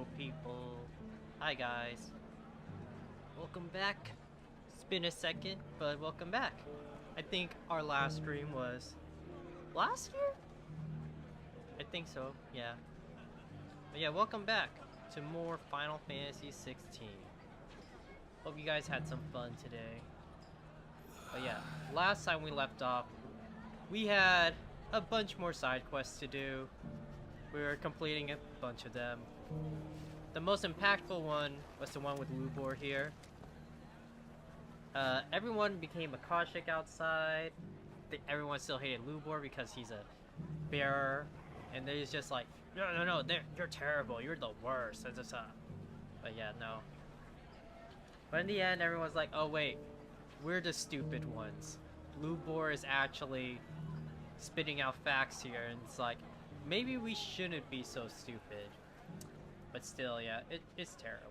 Hello, people. Hi, guys. Welcome back. It's been a second, but welcome back. I think our last stream was last year? I think so, yeah. But yeah, welcome back to more Final Fantasy 16. Hope you guys had some fun today. But yeah, last time we left off, we had a bunch more side quests to do. We were completing a bunch of them. The most impactful one was the one with Lubor here. Everyone became Akashic outside. Everyone still hated Lubor because he's a bearer. And they're just like, no, you're terrible, you're the worst. But yeah, no. But in the end, everyone's like, oh wait, we're the stupid ones. Lubor is actually spitting out facts here, and it's like, maybe we shouldn't be so stupid. But still, yeah, it's terrible.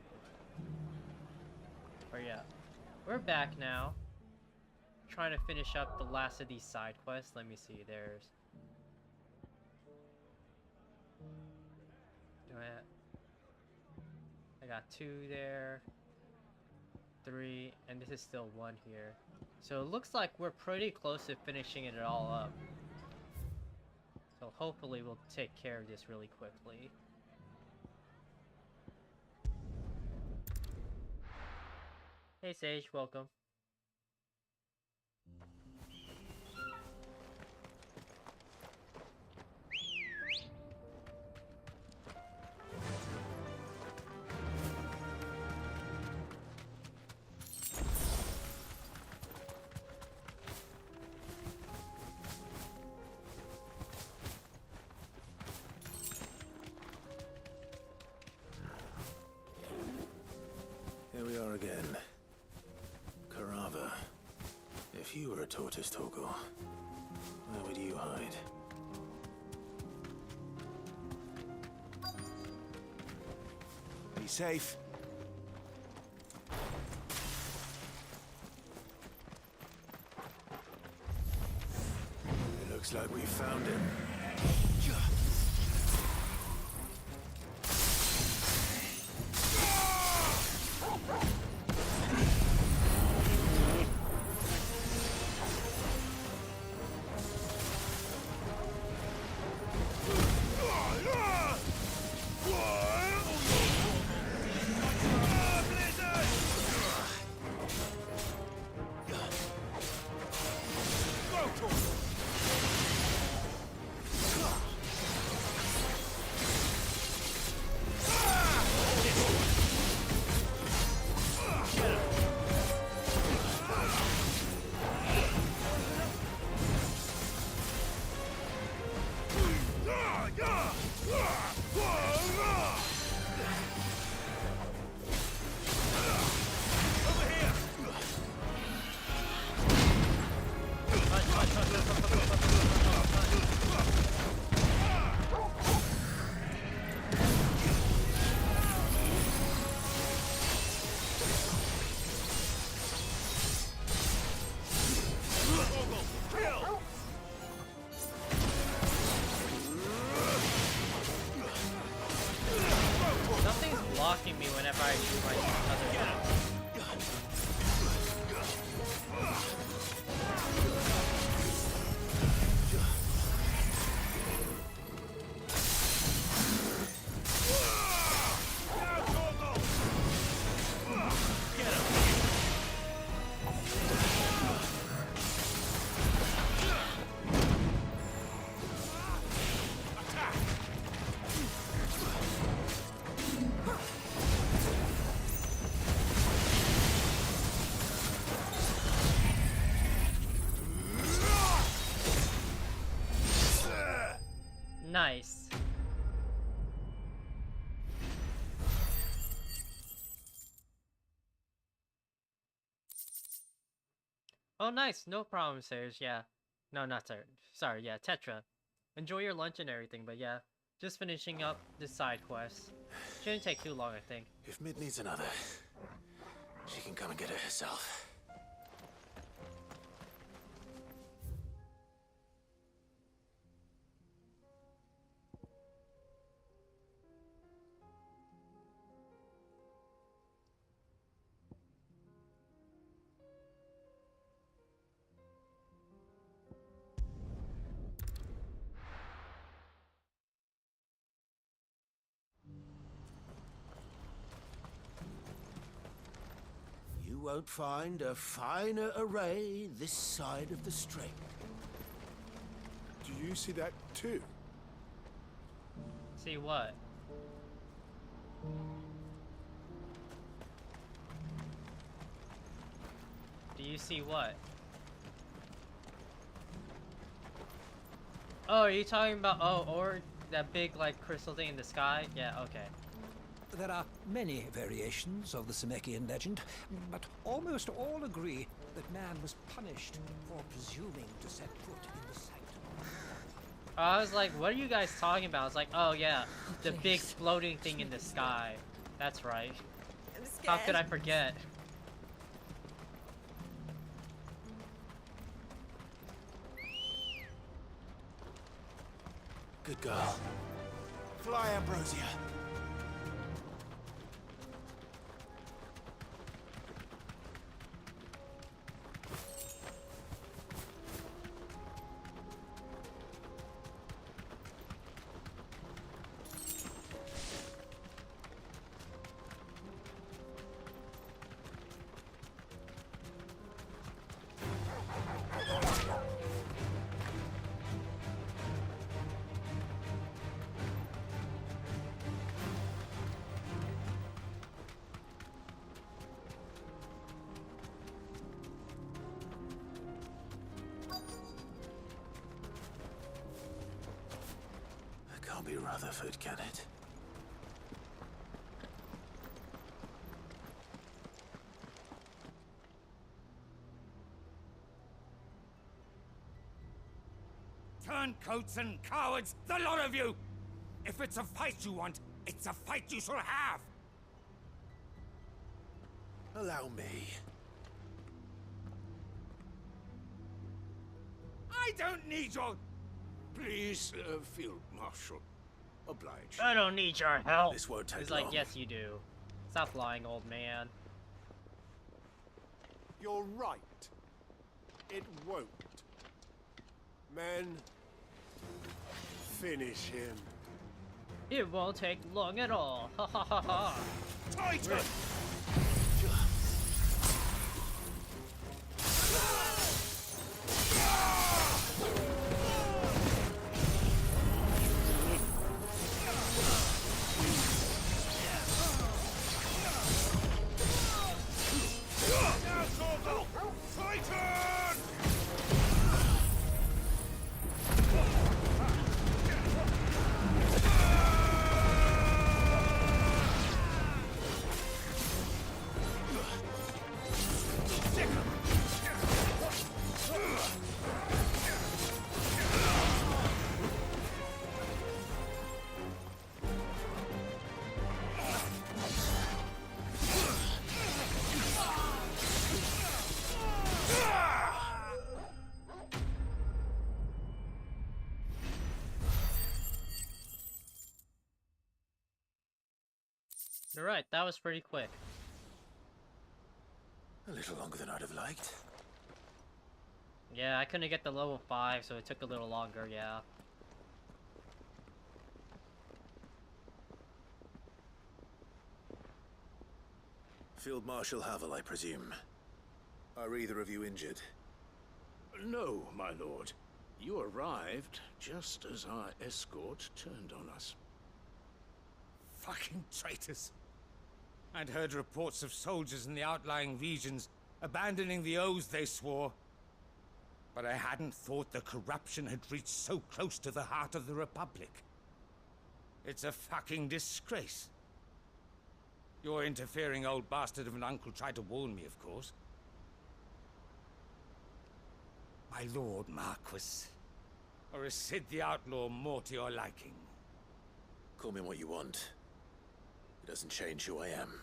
But yeah, we're back now. Trying to finish up the last of these side quests. Let me see, I got 2 there, 3, and this is still 1 here. So it looks like we're pretty close to finishing it all up. So hopefully we'll take care of this really quickly. Hey Sage, welcome. Here we are again. Carava. If you were a tortoise, Torgal, where would you hide? Be safe. It looks like we found him. Nothing's blocking me whenever I do my other. Nice. Oh, nice. No problem, Sage. Yeah. No, not Sage. Sorry, yeah, Tetra. Enjoy your lunch and everything, but yeah. Just finishing up the side quest. Shouldn't take too long, I think. If Mid needs another, she can come and get it herself. won't find a finer array this side of the strait. Do you see that too? See what? Do you see what? Oh, are you talking about, oh, or that big, like, crystal thing in the sky? Yeah, okay. There are many variations of the Semekian legend, but almost all agree that man was punished for presuming to set foot in the sanctum. I was like, what are you guys talking about? It's like, oh yeah, the big floating thing in the sky. That's right. I'm scared. How could I forget? Good girl. Fly, Ambrosia. Can't be Rutherford, can it? Turncoats and cowards, the lot of you! If it's a fight you want, it's a fight you shall have! Allow me. I don't need your... Please, Field Marshal. Oblige. I don't need your help. This won't take He's long. like, yes you do. Stop lying, old man. You're right. It won't. Men, finish him. It won't take long at all. Ha ha ha ha. Tighter! You're right, that was pretty quick. A little longer than I'd have liked. Yeah, I couldn't get the level 5, so it took a little longer, yeah. Field Marshal Havel, I presume. Are either of you injured? No, my lord. You arrived just as our escort turned on us. Fucking traitors. I'd heard reports of soldiers in the outlying regions abandoning the oaths they swore. But I hadn't thought the corruption had reached so close to the heart of the Republic. It's a fucking disgrace. Your interfering old bastard of an uncle tried to warn me, of course. My lord Marquis. Or is Sid the Outlaw more to your liking? Call me what you want. It doesn't change who I am,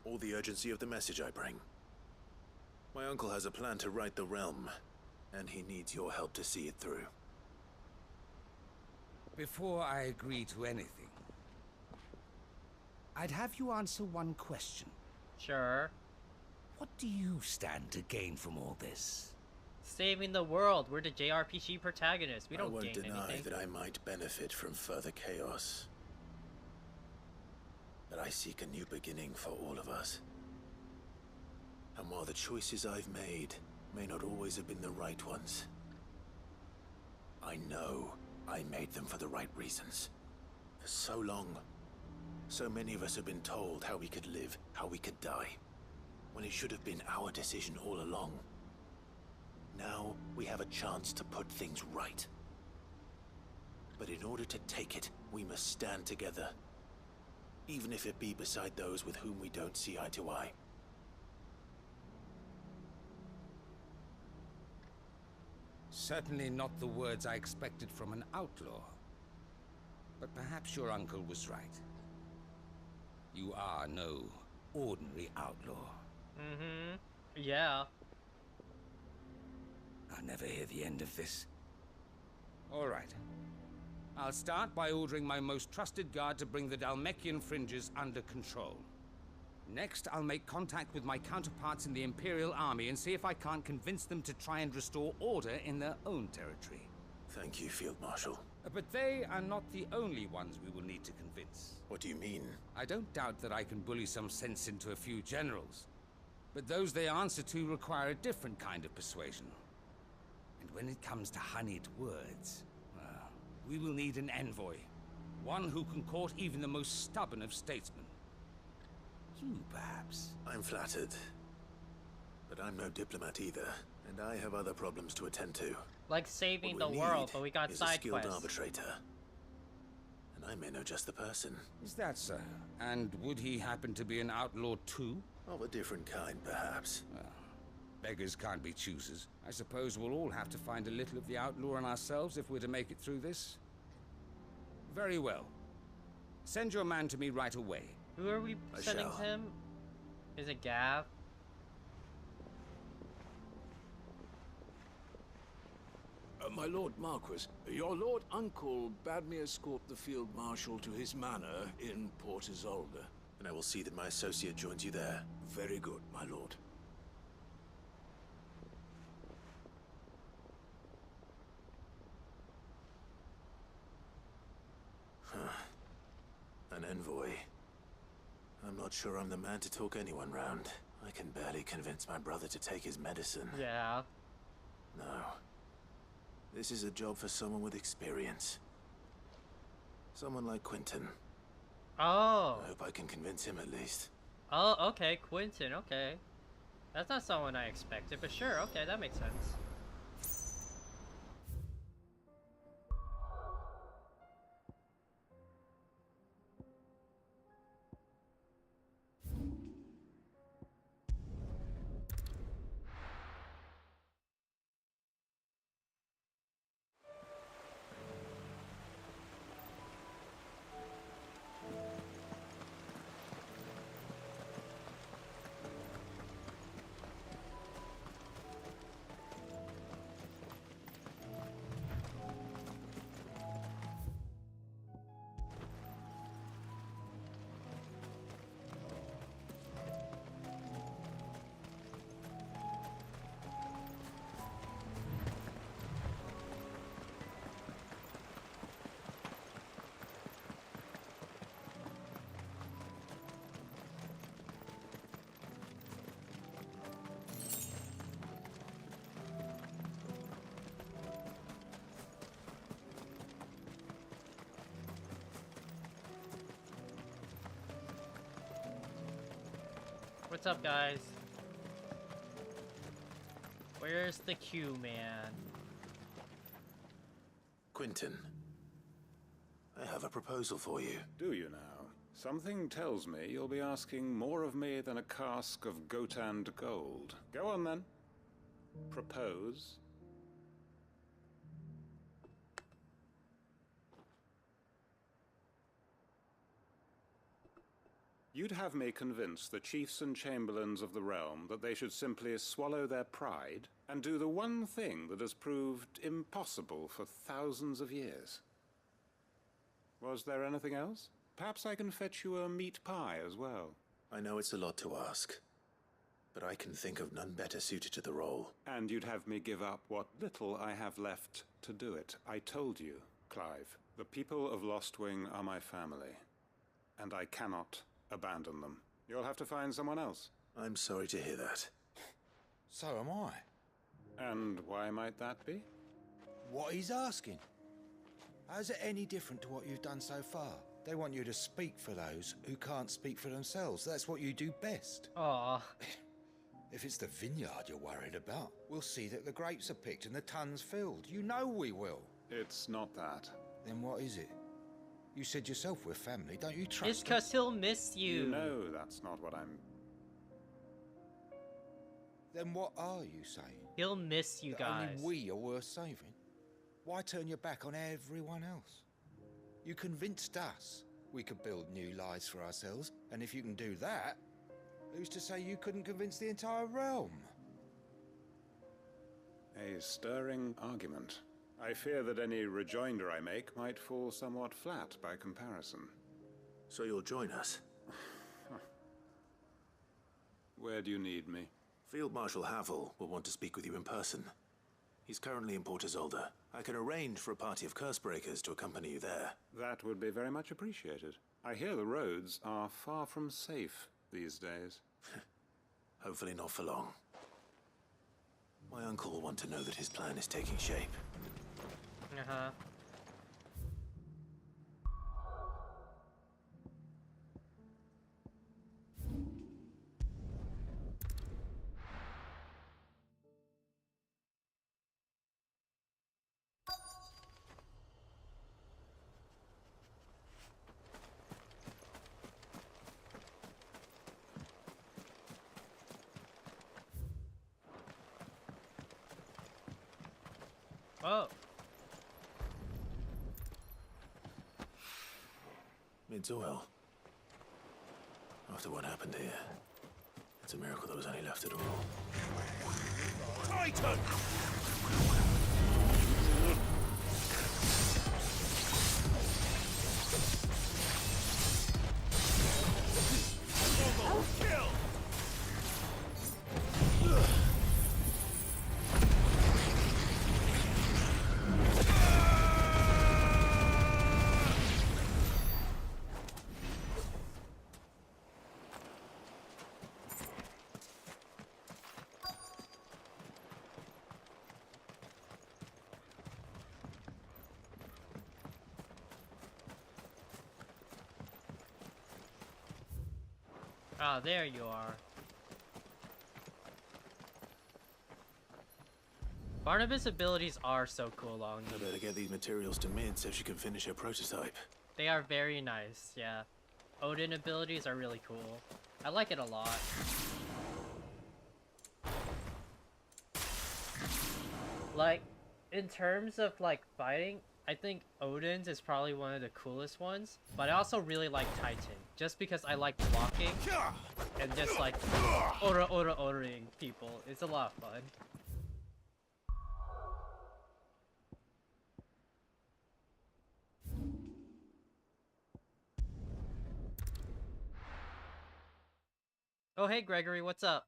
or the urgency of the message I bring. My uncle has a plan to right the realm, and he needs your help to see it through. Before I agree to anything, I'd have you answer one question. Sure. What do you stand to gain from all this? Saving the world. We're the JRPG protagonists. We I don't won't gain deny anything. that I might benefit from further chaos. But I seek a new beginning for all of us. And while the choices I've made may not always have been the right ones, I know I made them for the right reasons. For so long, so many of us have been told how we could live, how we could die, when it should have been our decision all along. Now we have a chance to put things right. But in order to take it, we must stand together, even if it be beside those with whom we don't see eye to eye. Certainly not the words I expected from an outlaw. But perhaps your uncle was right. You are no ordinary outlaw. Mm-hmm. Yeah. I'll never hear the end of this. All right. I'll start by ordering my most trusted guard to bring the Dhalmekian fringes under control. Next, I'll make contact with my counterparts in the Imperial Army and see if I can't convince them to try and restore order in their own territory. Thank you, Field Marshal. But they are not the only ones we will need to convince. What do you mean? I don't doubt that I can bully some sense into a few generals. But those they answer to require a different kind of persuasion. And when it comes to honeyed words, well, we will need an envoy. One who can court even the most stubborn of statesmen. You, perhaps? I'm flattered. But I'm no diplomat either, and I have other problems to attend to. Like saving What the we world, need but we got is side a skilled quests. arbitrator. And I may know just the person. Is that so? And would he happen to be an outlaw too? Of a different kind, perhaps. Well, beggars can't be choosers. I suppose we'll all have to find a little of the outlaw in ourselves if we're to make it through this. Very well. Send your man to me right away. Who are we I sending shall. him? Is it Gav? My Lord Marquis, your Lord Uncle bade me escort the Field Marshal to his manor in Port Isolde. And I will see that my associate joins you there. Very good, my lord. An envoy. I'm not sure I'm the man to talk anyone round. I can barely convince my brother to take his medicine. Yeah. No. This is a job for someone with experience. Someone like Quentin. Oh. I hope I can convince him at least. Oh, okay, Quentin, okay. That's not someone I expected, but sure, okay, that makes sense. What's up, guys? Where's the queue, man? Quentin, I have a proposal for you. Do you now? Something tells me you'll be asking more of me than a cask of Gotand gold. Go on then. Propose. You'd have me convince the chiefs and chamberlains of the realm that they should simply swallow their pride and do the one thing that has proved impossible for thousands of years. Was there anything else? Perhaps I can fetch you a meat pie as well. I know it's a lot to ask, but I can think of none better suited to the role. And you'd have me give up what little I have left to do it. I told you, Clive, the people of Lostwing are my family, and I cannot abandon them. You'll have to find someone else. I'm sorry to hear that. So am I. And why might that be? What he's asking. How's it any different to what you've done so far? They want you to speak for those who can't speak for themselves. That's what you do best. Aw. If it's the vineyard you're worried about, we'll see that the grapes are picked and the tons filled. You know we will. It's not that. Then what is it? You said yourself we're family. Don't you trust It's because he'll miss you. You know that's not what I'm... Then what are you saying? He'll miss you That guys. only we are worth saving? Why turn your back on everyone else? You convinced us we could build new lives for ourselves, and if you can do that, who's to say you couldn't convince the entire realm? A stirring argument. I fear that any rejoinder I make might fall somewhat flat by comparison. So you'll join us? Where do you need me? Field Marshal Havel will want to speak with you in person. He's currently in Port Isolde. I can arrange for a party of curse-breakers to accompany you there. That would be very much appreciated. I hear the roads are far from safe these days. Hopefully not for long. My uncle will want to know that his plan is taking shape. Uh-huh. Oh. Midsoil. After what happened here, it's a miracle there was any left at all. Titan! Double kill! Ah, there you are. Barnabas' abilities are so cool on I you. better get these materials to Mid so she can finish her prototype. They are very nice, yeah. Odin abilities are really cool. I like it a lot. Like, in terms of like fighting, I think Odin's is probably one of the coolest ones, but I also really like Titan, just because I like blocking and just like ordering people. It's a lot of fun. Oh hey Gregory, what's up?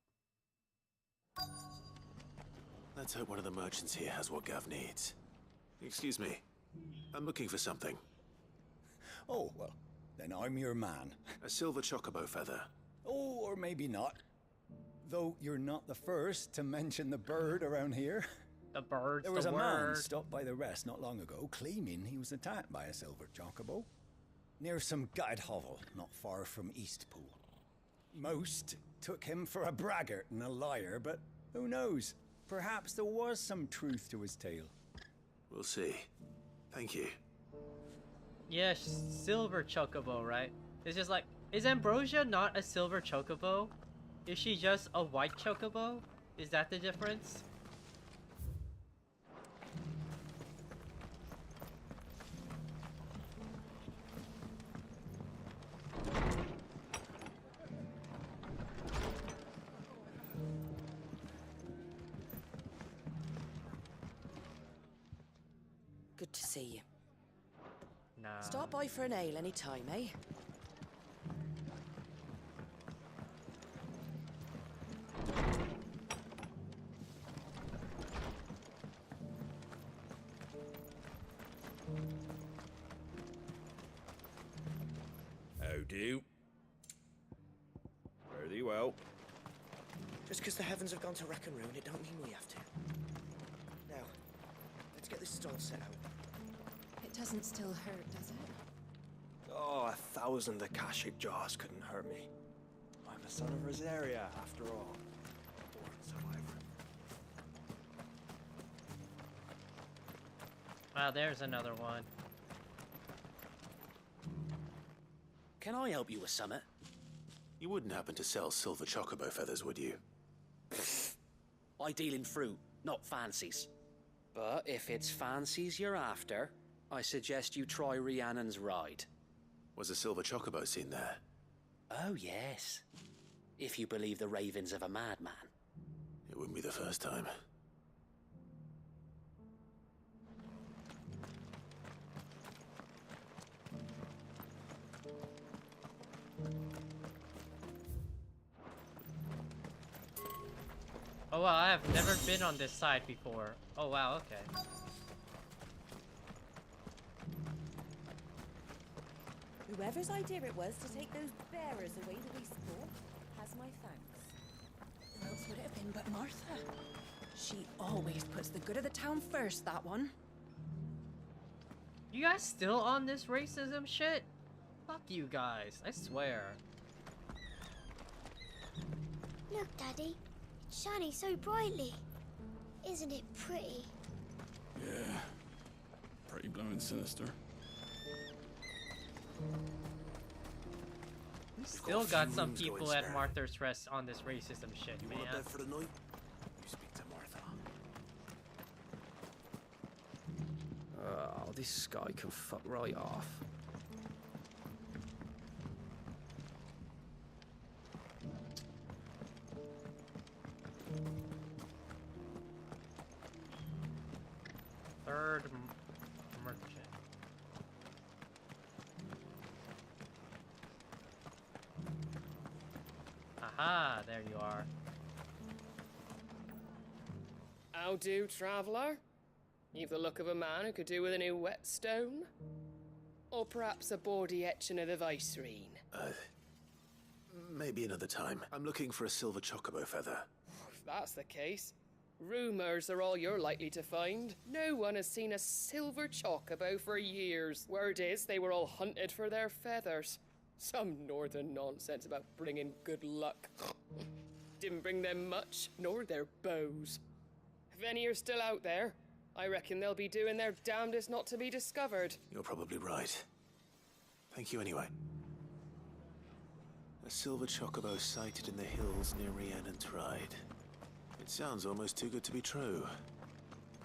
Let's hope one of the merchants here has what Gav needs. Excuse me. I'm looking for something. Oh, well, then I'm your man. A silver chocobo feather. Oh, or maybe not. Though you're not the first to mention the bird around here. The bird's There was the a man word. stopped by the rest not long ago, claiming he was attacked by a silver chocobo. Near some gutted hovel, not far from Eastpool. Most took him for a braggart and a liar, but who knows? Perhaps there was some truth to his tale. We'll see. Thank you. Yeah, silver chocobo, right? It's just like, is Ambrosia not a silver chocobo? Is she just a white chocobo? Is that the difference? Good to see you. Nah. Stop by for an ale any time, eh? How do? Fare thee well. Just because the heavens have gone to rack and ruin, it don't mean we have to. Now, let's get this stall set out. It doesn't still hurt, does it? Oh, 1,000 Akashic jars couldn't hurt me. I'm a son of Rosaria, after all. Born survivor. Wow, there's another one. Can I help you with something? You wouldn't happen to sell silver chocobo feathers, would you? I deal in fruit, not fancies. But if it's fancies you're after, I suggest you try Rhiannon's ride. Was a silver chocobo seen there? Oh, yes. If you believe the ravings of a madman. It wouldn't be the first time. Oh wow, I have never been on this side before. Oh wow, okay. Whoever's idea it was to take those bearers away that we sport has my thanks. Who else would it have been but Martha? She always puts the good of the town first, that one. You guys still on this racism shit? Fuck you guys, I swear. Look, Daddy. It's shining so brightly. Isn't it pretty? Yeah. Pretty blooming sinister. We still got some people at Martha's Rest on this racism shit, You man. want that for the night? You speak to Martha. Oh, this guy can fuck right off. Third merchant. Aha, there you are. How do, traveller? You've the look of a man who could do with a new whetstone? Or perhaps a bawdy etching of the Vicereine? Maybe another time. I'm looking for a silver chocobo feather. If that's the case, rumours are all you're likely to find. No one has seen a silver chocobo for years. Word is they were all hunted for their feathers. Some northern nonsense about bringing good luck. Didn't bring them much, nor their bows. If any are still out there, I reckon they'll be doing their damnedest not to be discovered. You're probably right. Thank you anyway. A silver chocobo sighted in the hills near Rhiannon's Ride. It sounds almost too good to be true.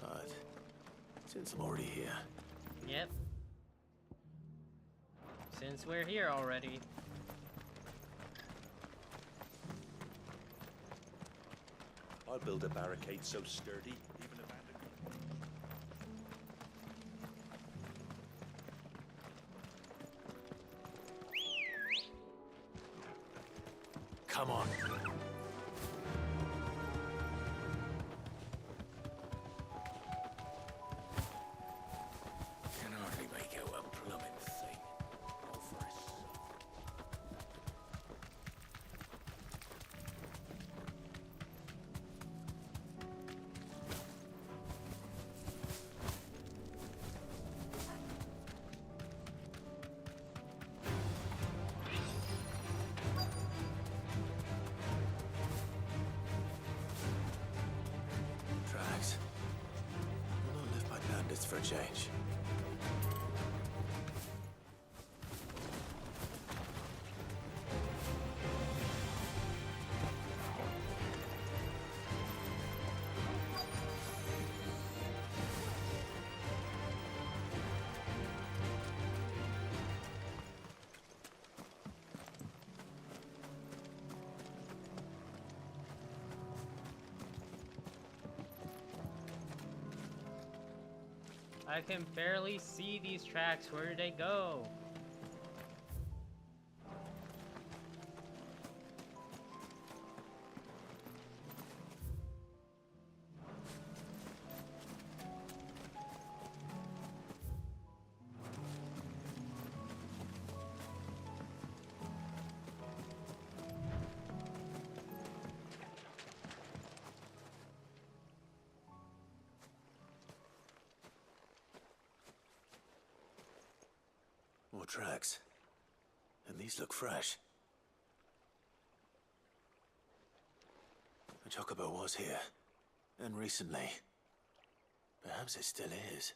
But since I'm already here... Yep. Since we're here already. I'll build a barricade so sturdy, even a bandit. Come on. Can hardly make out a plumbing thing. All for a song. Tracks. Will not live by bandits for a change. I can barely see these tracks. Where do they go? tracks. And these look fresh. A chocobo was here. And recently. Perhaps it still is.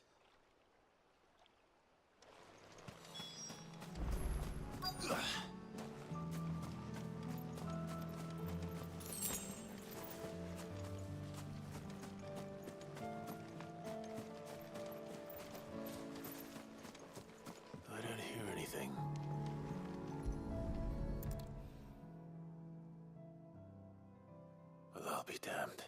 I don't hear anything. Well, I'll be damned.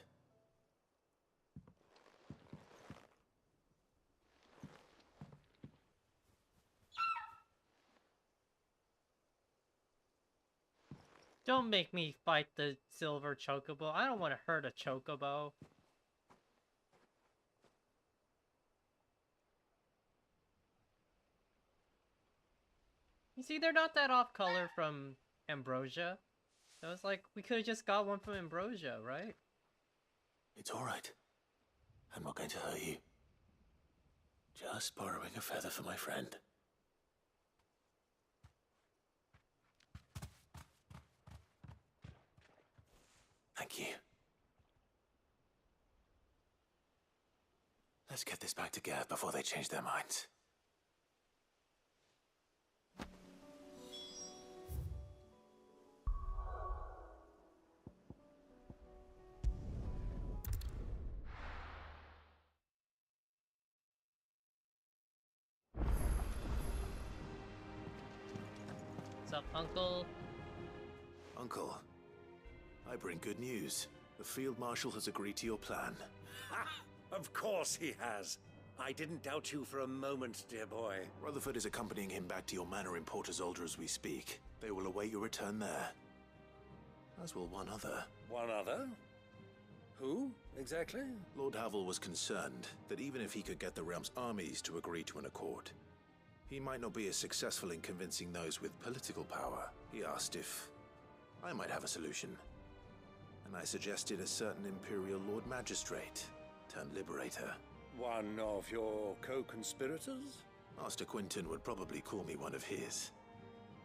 Don't make me fight the silver chocobo. I don't want to hurt a chocobo. You see, they're not that off color from Ambrosia. So it's like, we could have just got one from Ambrosia, right? It's alright. I'm not going to hurt you. Just borrowing a feather for my friend. Thank you. Let's get this back to Gav before they change their minds. What's up, Uncle? Uncle, I bring good news. The Field Marshal has agreed to your plan. Ha! Of course he has. I didn't doubt you for a moment, dear boy. Rutherford is accompanying him back to your manor in Porter's Alder as we speak. They will await your return there. As will one other. One other? Who, exactly? Lord Havel was concerned that even if he could get the realm's armies to agree to an accord, he might not be as successful in convincing those with political power. He asked if I might have a solution. And I suggested a certain Imperial Lord Magistrate turned Liberator. One of your co-conspirators? Master Quinton would probably call me one of his.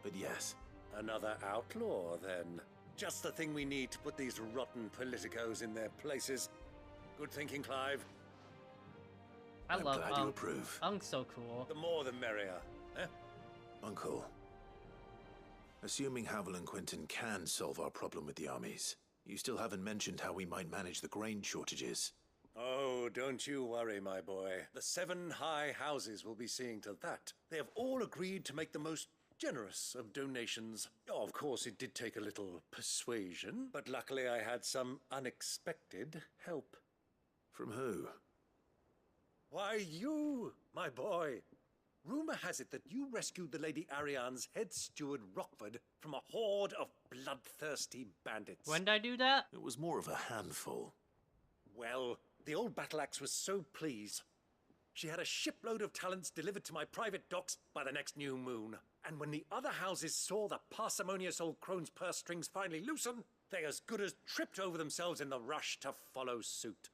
But yes. Another outlaw, then. Just the thing we need to put these rotten politicos in their places. Good thinking, Clive. I'm glad you approve. Unk's so cool. The more the merrier, eh? Uncle, assuming Havel and Quinton can solve our problem with the armies, you still haven't mentioned how we might manage the grain shortages. Oh, don't you worry, my boy. The 7 high houses will be seeing to that. They have all agreed to make the most generous of donations. Oh, of course, it did take a little persuasion, but luckily I had some unexpected help. From who? Why, you, my boy. Rumor has it that you rescued the Lady Ariane's head steward Rockford from a horde of bloodthirsty bandits. When did I do that? It was more of a handful. Well, the old battle axe was so pleased. She had a shipload of talents delivered to my private docks by the next new moon. And when the other houses saw the parsimonious old crone's purse strings finally loosen, they as good as tripped over themselves in the rush to follow suit.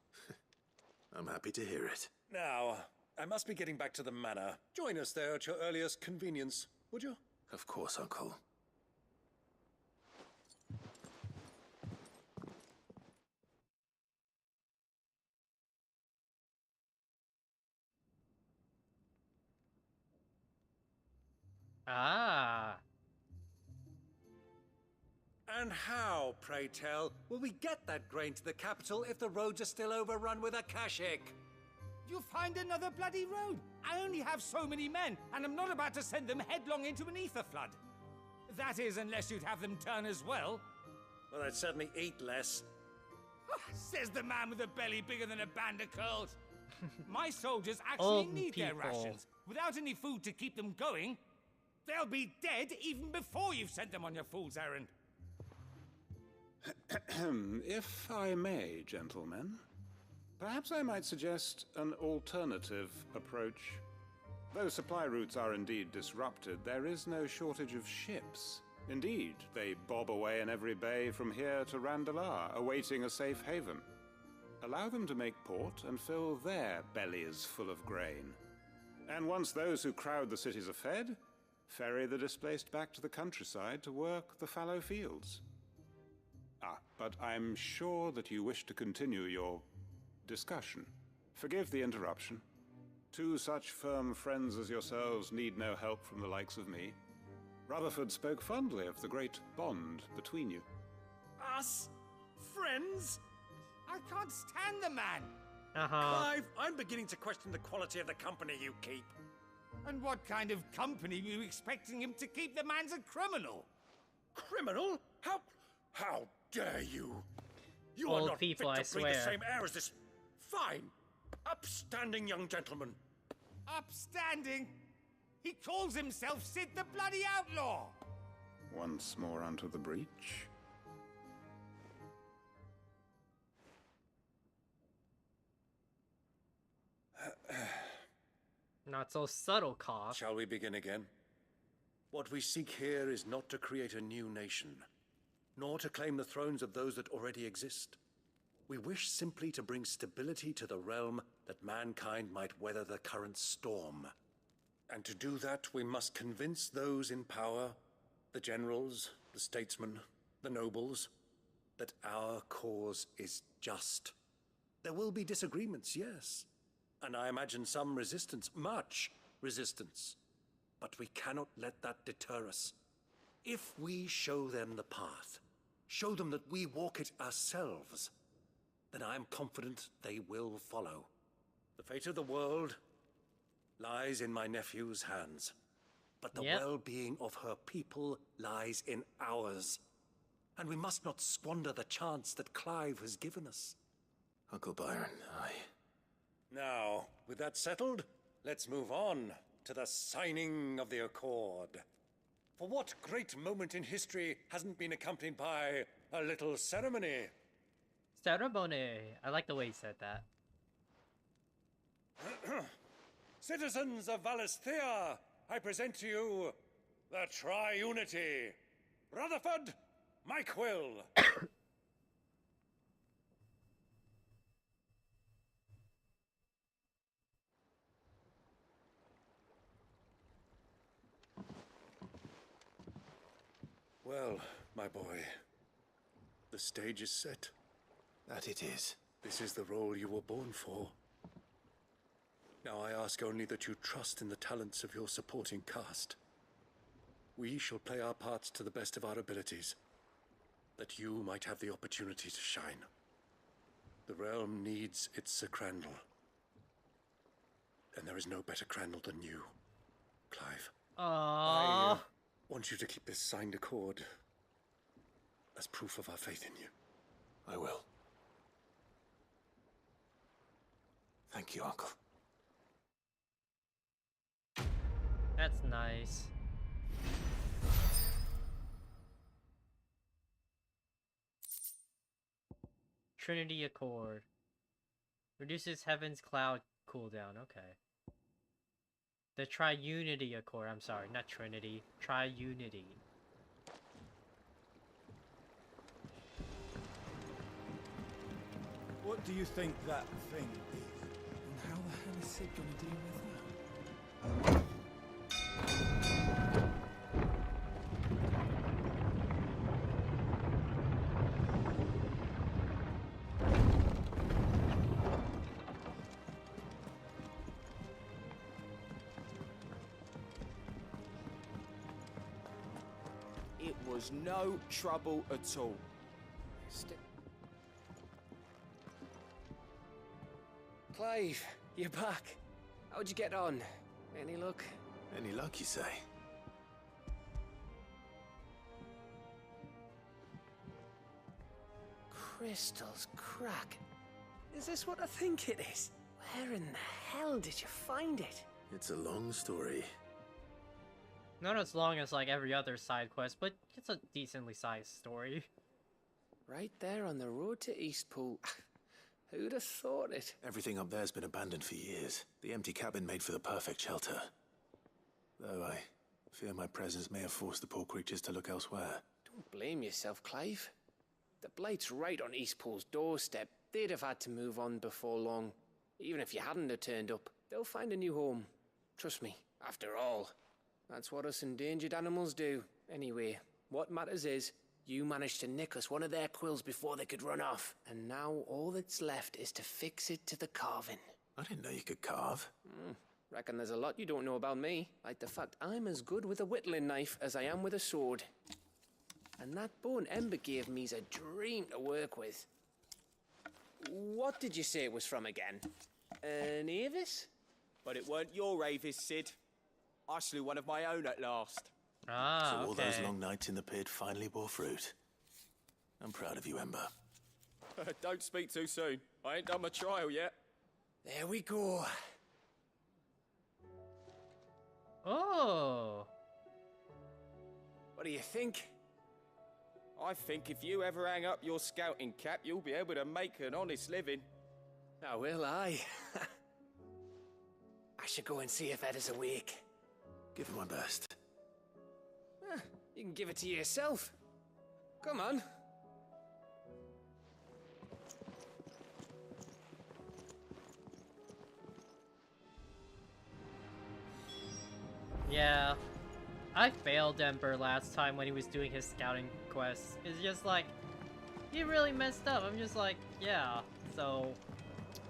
I'm happy to hear it. Now, I must be getting back to the manor. Join us there at your earliest convenience, would you? Of course, Uncle. Ah. And how, pray tell, will we get that grain to the capital if the roads are still overrun with Akashic? You find another bloody road. I only have so many men, and I'm not about to send them headlong into an ether flood. That is, unless you'd have them turn as well. Well, I'd certainly eat less. Says the man with a belly bigger than a band of curls. My soldiers actually need their rations. Without any food to keep them going, they'll be dead even before you've sent them on your fool's errand. If I may, gentlemen, perhaps I might suggest an alternative approach. Though supply routes are indeed disrupted, there is no shortage of ships. Indeed, they bob away in every bay from here to Randalar, awaiting a safe haven. Allow them to make port and fill their bellies full of grain. And once those who crowd the cities are fed, ferry the displaced back to the countryside to work the fallow fields. Ah, but I'm sure that you wish to continue your discussion. Forgive the interruption. Two such firm friends as yourselves need no help from the likes of me. Rutherford spoke fondly of the great bond between you. Us? Friends? I can't stand the man! Clive, I'm beginning to question the quality of the company you keep. And what kind of company were you expecting him to keep? The man's a criminal! Criminal? How dare you? You Old are not people, fit I to breathe the swear. same air as this fine, upstanding young gentleman. Upstanding? He calls himself Sid the Bloody Outlaw! Once more onto the breach. Not so subtle, cough. Shall we begin again? What we seek here is not to create a new nation, nor to claim the thrones of those that already exist. We wish simply to bring stability to the realm that mankind might weather the current storm. And to do that, we must convince those in power, the generals, the statesmen, the nobles, that our cause is just. There will be disagreements, yes. And I imagine some resistance, much resistance. But we cannot let that deter us. If we show them the path, show them that we walk it ourselves, then I am confident they will follow. The fate of the world lies in my nephew's hands, but the well-being of her people lies in ours. And we must not squander the chance that Clive has given us. Uncle Byron, Now, with that settled, let's move on to the signing of the Accord. For what great moment in history hasn't been accompanied by a little ceremony? Ceremony. I like the way he said that. Citizens of Valisthea, I present to you the Triunity. Rutherford, Mike Will. Well, my boy, the stage is set. That it is. This is the role you were born for. Now I ask only that you trust in the talents of your supporting cast. We shall play our parts to the best of our abilities, that you might have the opportunity to shine. The realm needs its Sir Crandall. And there is no better Crandall than you, Clive. Aww. I want you to keep this signed accord as proof of our faith in you. I will. Thank you, Uncle. That's nice. Trinity Accord. Reduces Heaven's Cloud cooldown. Okay. The Triunity Accord. I'm sorry, not Trinity. Triunity. What do you think that thing is? And how the hell is Sid gonna deal with that? It was no trouble at all. Clive, you're back. How'd you get on? Any luck? Any luck, you say? Crystal's crack. Is this what I think it is? Where in the hell did you find it? It's a long story. Not as long as like every other side quest, but it's a decently sized story. Right there on the road to Eastpool. Who'd have thought it? Everything up there's been abandoned for years. The empty cabin made for the perfect shelter. Though I fear my presence may have forced the poor creatures to look elsewhere. Don't blame yourself, Clive. The Blight's right on Eastpool's doorstep. They'd have had to move on before long. Even if you hadn't have turned up, they'll find a new home. Trust me, after all. That's what us endangered animals do. Anyway, what matters is, you managed to nick us one of their quills before they could run off. And now all that's left is to fix it to the carving. I didn't know you could carve. Reckon there's a lot you don't know about me. Like the fact I'm as good with a whittling knife as I am with a sword. And that bone Ember gave me's a dream to work with. What did you say it was from again? An Avis? But it weren't your Avis, Sid. I slew one of my own at last. So all those long nights in the pit finally bore fruit. I'm proud of you, Ember. Don't speak too soon. I ain't done my trial yet. There we go. Oh. What do you think? I think if you ever hang up your scouting cap, you'll be able to make an honest living. Oh, will I? I should go and see if Ed is awake. Give it my best. You can give it to yourself. Come on. Yeah. I failed Ember last time when he was doing his scouting quests. It's just like, he really messed up. I'm just like, yeah. So,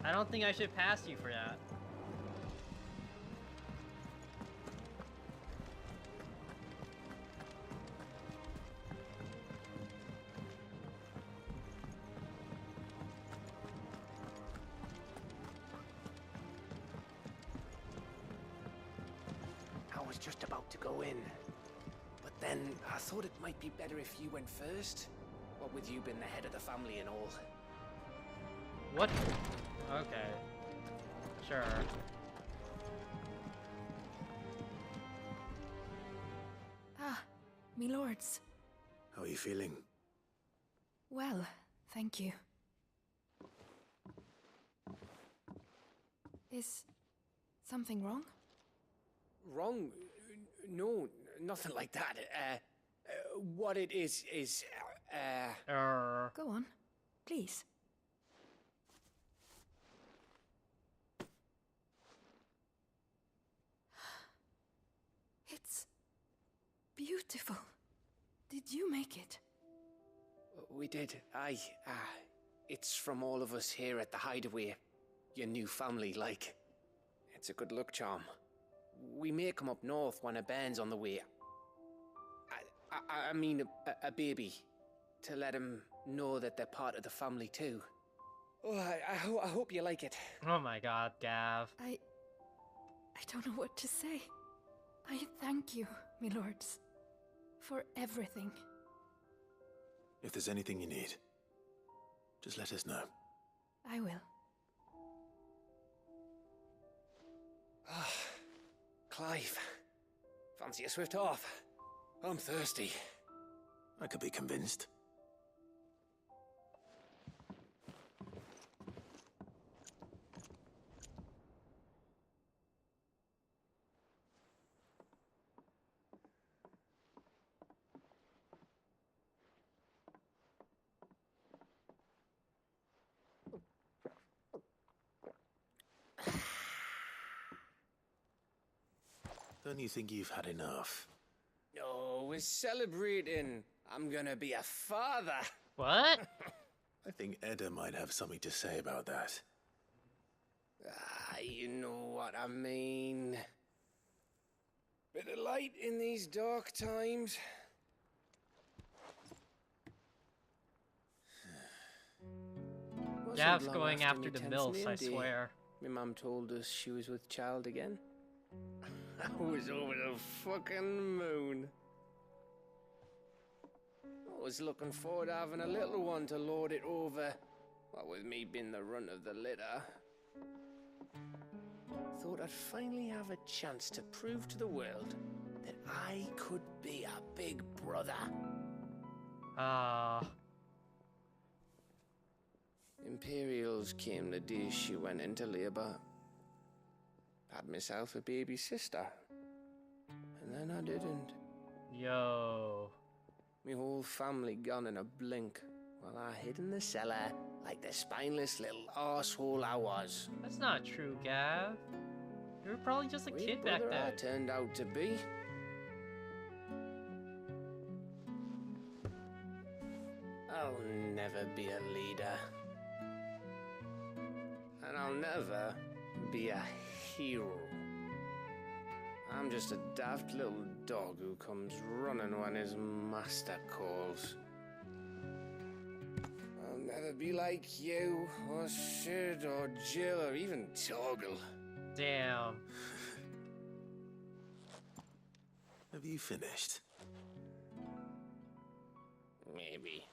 I don't think I should pass you for that. I was just about to go in. But then I thought it might be better if you went first. What with you being the head of the family and all. What? Okay. Sure. Ah, me lords. How are you feeling? Well, thank you. Is something wrong? Wrong? No, nothing like that. What it is, Go on, please. It's beautiful. Did you make it? We did. Aye. It's from all of us here at the Hideaway. Your new family, like. It's a good luck charm. We may come up north when a band's on the way. I mean a baby. To let him know that they're part of the family too. Oh, I hope you like it. Oh my god, Gav. I don't know what to say. I thank you, me lords, for everything. If there's anything you need, just let us know. I will. Clive, fancy a swift off? I'm thirsty. I could be convinced. Don't you think you've had enough? No, we're celebrating. I'm gonna be a father. What? I think Edda might have something to say about that. You know what I mean. Bit of light in these dark times. Gav's going after the MILFs, I swear. My mum told us she was with child again. I was over the fucking moon. I was looking forward to having a little one to lord it over. What with me being the runt of the litter. Thought I'd finally have a chance to prove to the world that I could be a big brother. Imperials came the day she went into labour. Had myself a baby sister. And then I didn't. Yo. Me whole family gone in a blink, while I hid in the cellar like the spineless little arsehole I was. That's not true, Gav. You were probably just a kid back brother then. I turned out to be. never be a leader. And I'll never be a hero. I'm just a daft little dog who comes running when his master calls. I'll never be like you, or Sid, or Jill, or even Torgal. Damn. Have you finished? Maybe.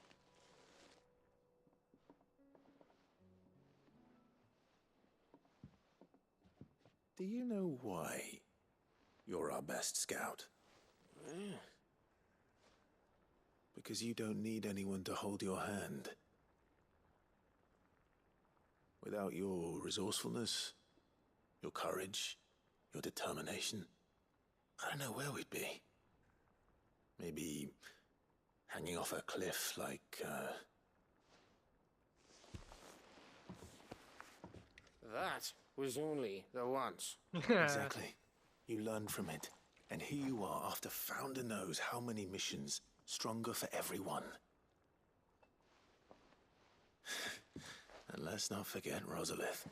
Do you know why you're our best scout? Because you don't need anyone to hold your hand. Without your resourcefulness, your courage, your determination, I don't know where we'd be. Maybe hanging off a cliff like, That was only the once. Exactly. You learned from it. And here you are after Founder knows how many missions, stronger for everyone. And let's not forget Rosalith.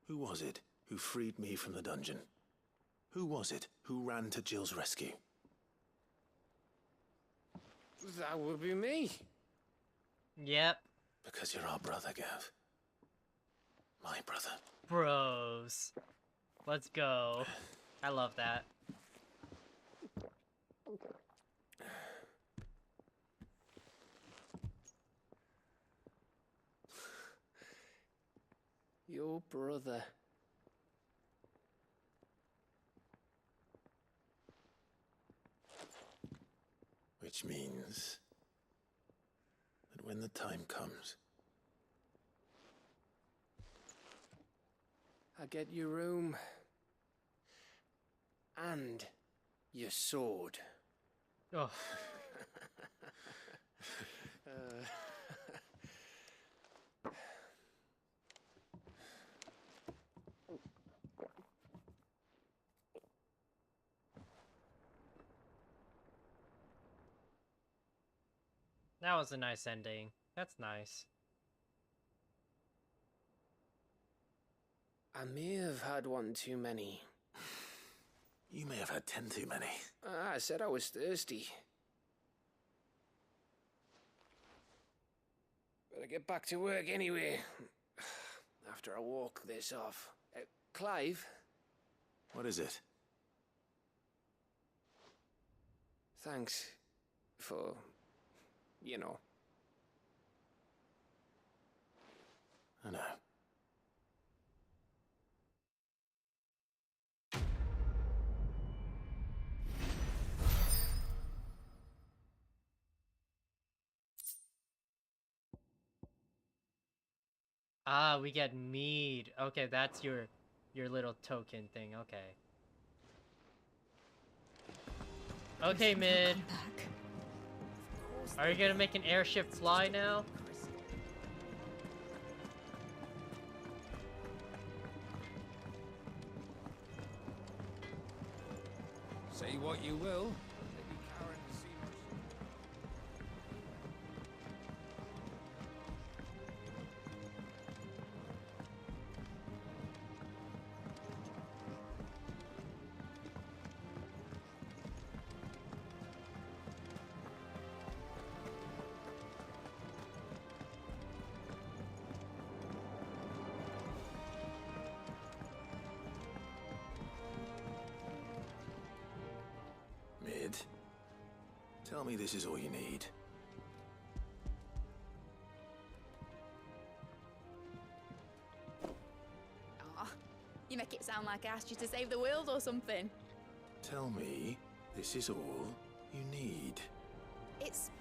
Who was it who freed me from the dungeon? Who was it who ran to Jill's rescue? That would be me. Yep. Because you're our brother, Gav. My brother. Bros. Let's go. I love that. Your brother. Which means that when the time comes, I get your room. And your sword. Oh. That was a nice ending. That's nice. I may have had one too many. You may have had 10 too many. I said I was thirsty. Better get back to work anyway. After I walk this off. Clive? What is it? Thanks for, you know. I know. Ah, we get mead. Okay, that's your little token thing. Okay. Okay, Mid. Are you gonna make an airship fly now? Say what you will. Mid, tell me this is all you need. Aw, you make it sound like I asked you to save the world or something. Tell me this is all you need. It's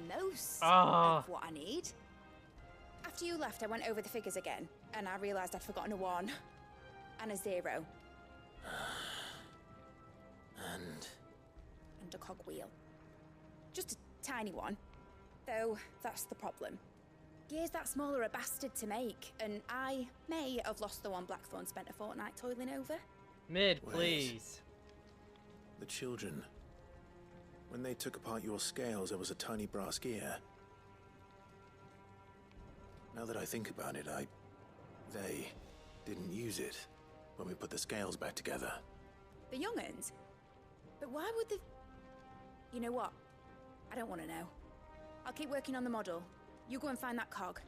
most Ah. of what I need. After you left, I went over the figures again, and I realised I'd forgotten a 1 and a 0. And a cogwheel. Just a tiny one. Though, that's the problem. Gears that small are a bastard to make, and I may have lost the one Blackthorn spent a fortnight toiling over. Mid, Wait. please. The children. When they took apart your scales, there was a tiny brass gear. Now that I think about it, they didn't use it when we put the scales back together. The young'uns? But why would they... You know what? I don't want to know. I'll keep working on the model. You go and find that cog.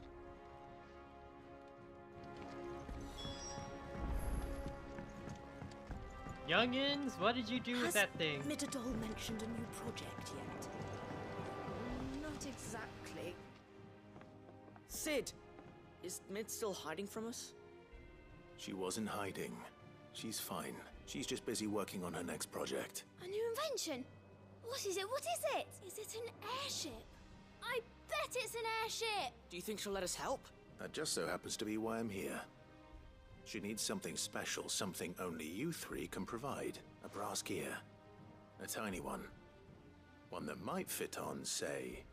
Youngins, what did you do with that thing? Has Midadol mentioned a new project yet? Not exactly. Sid, is Mid still hiding from us? She wasn't hiding. She's fine. She's just busy working on her next project. A new invention? What is it? What is it? Is it an airship? I bet it's an airship! Do you think she'll let us help? That just so happens to be why I'm here. She needs something special, something only you three can provide. A brass gear. A tiny one. One that might fit on, say,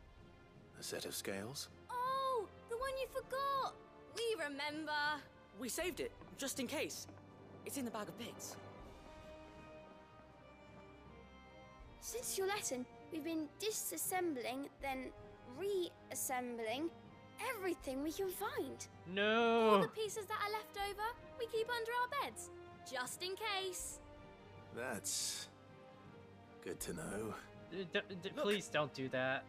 a set of scales? Oh, the one you forgot! We remember! We saved it, just in case. It's in the bag of bits. Since your lesson, we've been disassembling, then reassembling everything we can find. No! All the pieces that are left over, we keep under our beds, just in case. That's good to know. Please don't do that.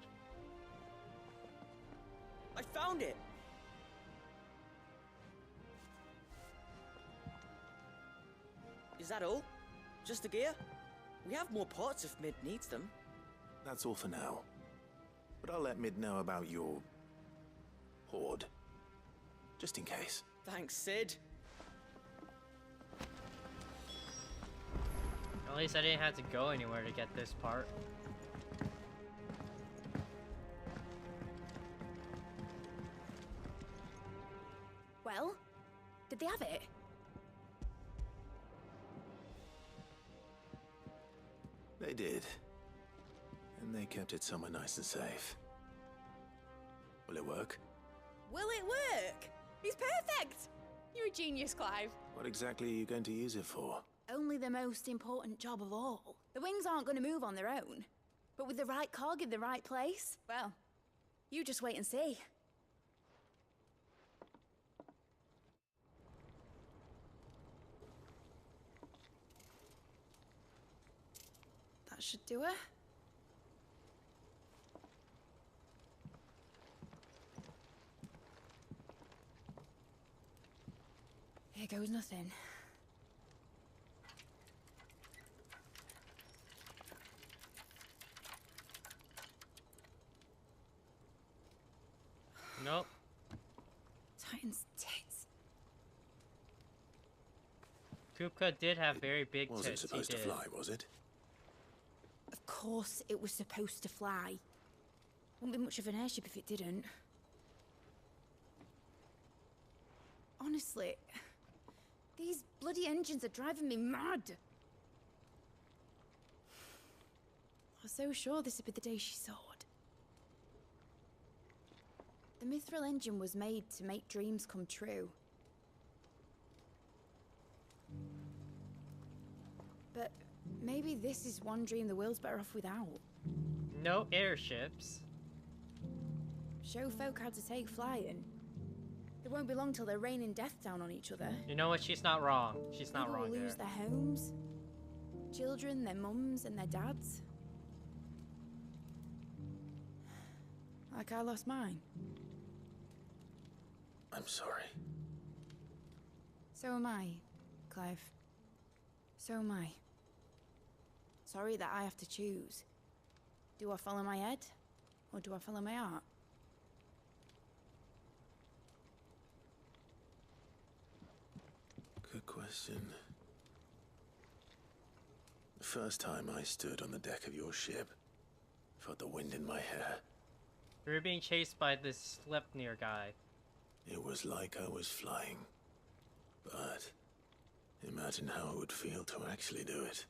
I found it! Is that all? Just the gear? We have more parts if Mid needs them. That's all for now. But I'll let Mid know about your hoard. Just in case. Thanks, Sid. At least I didn't have to go anywhere to get this part. Well, did they have it? They did. And they kept it somewhere nice and safe. Will it work? Will it work? He's perfect! You're a genius, Clive. What exactly are you going to use it for? Only the most important job of all. The wings aren't going to move on their own. But with the right cog in the right place, well, you just wait and see. That should do it. Here goes nothing. Nope. Titan's tits. Kupka did have very big tits. Wasn't supposed to fly, was it? Of course it was supposed to fly. Wouldn't be much of an airship if it didn't. Honestly, these bloody engines are driving me mad. I was so sure this would be the day she soared. The Mithril engine was made to make dreams come true. But maybe this is one dream the world's better off without. No airships. Show folk how to take flying. It won't be long till they're raining death down on each other. You know what? She's not wrong. She's not People wrong will there. lose their homes, children, their mums, and their dads. Like I lost mine. I'm sorry. So am I, Clive. So am I. Sorry that I have to choose. Do I follow my head, or do I follow my heart? Good question. The first time I stood on the deck of your ship, felt the wind in my hair. We were being chased by this Sleipnir guy. It was like I was flying. But imagine how it would feel to actually do it.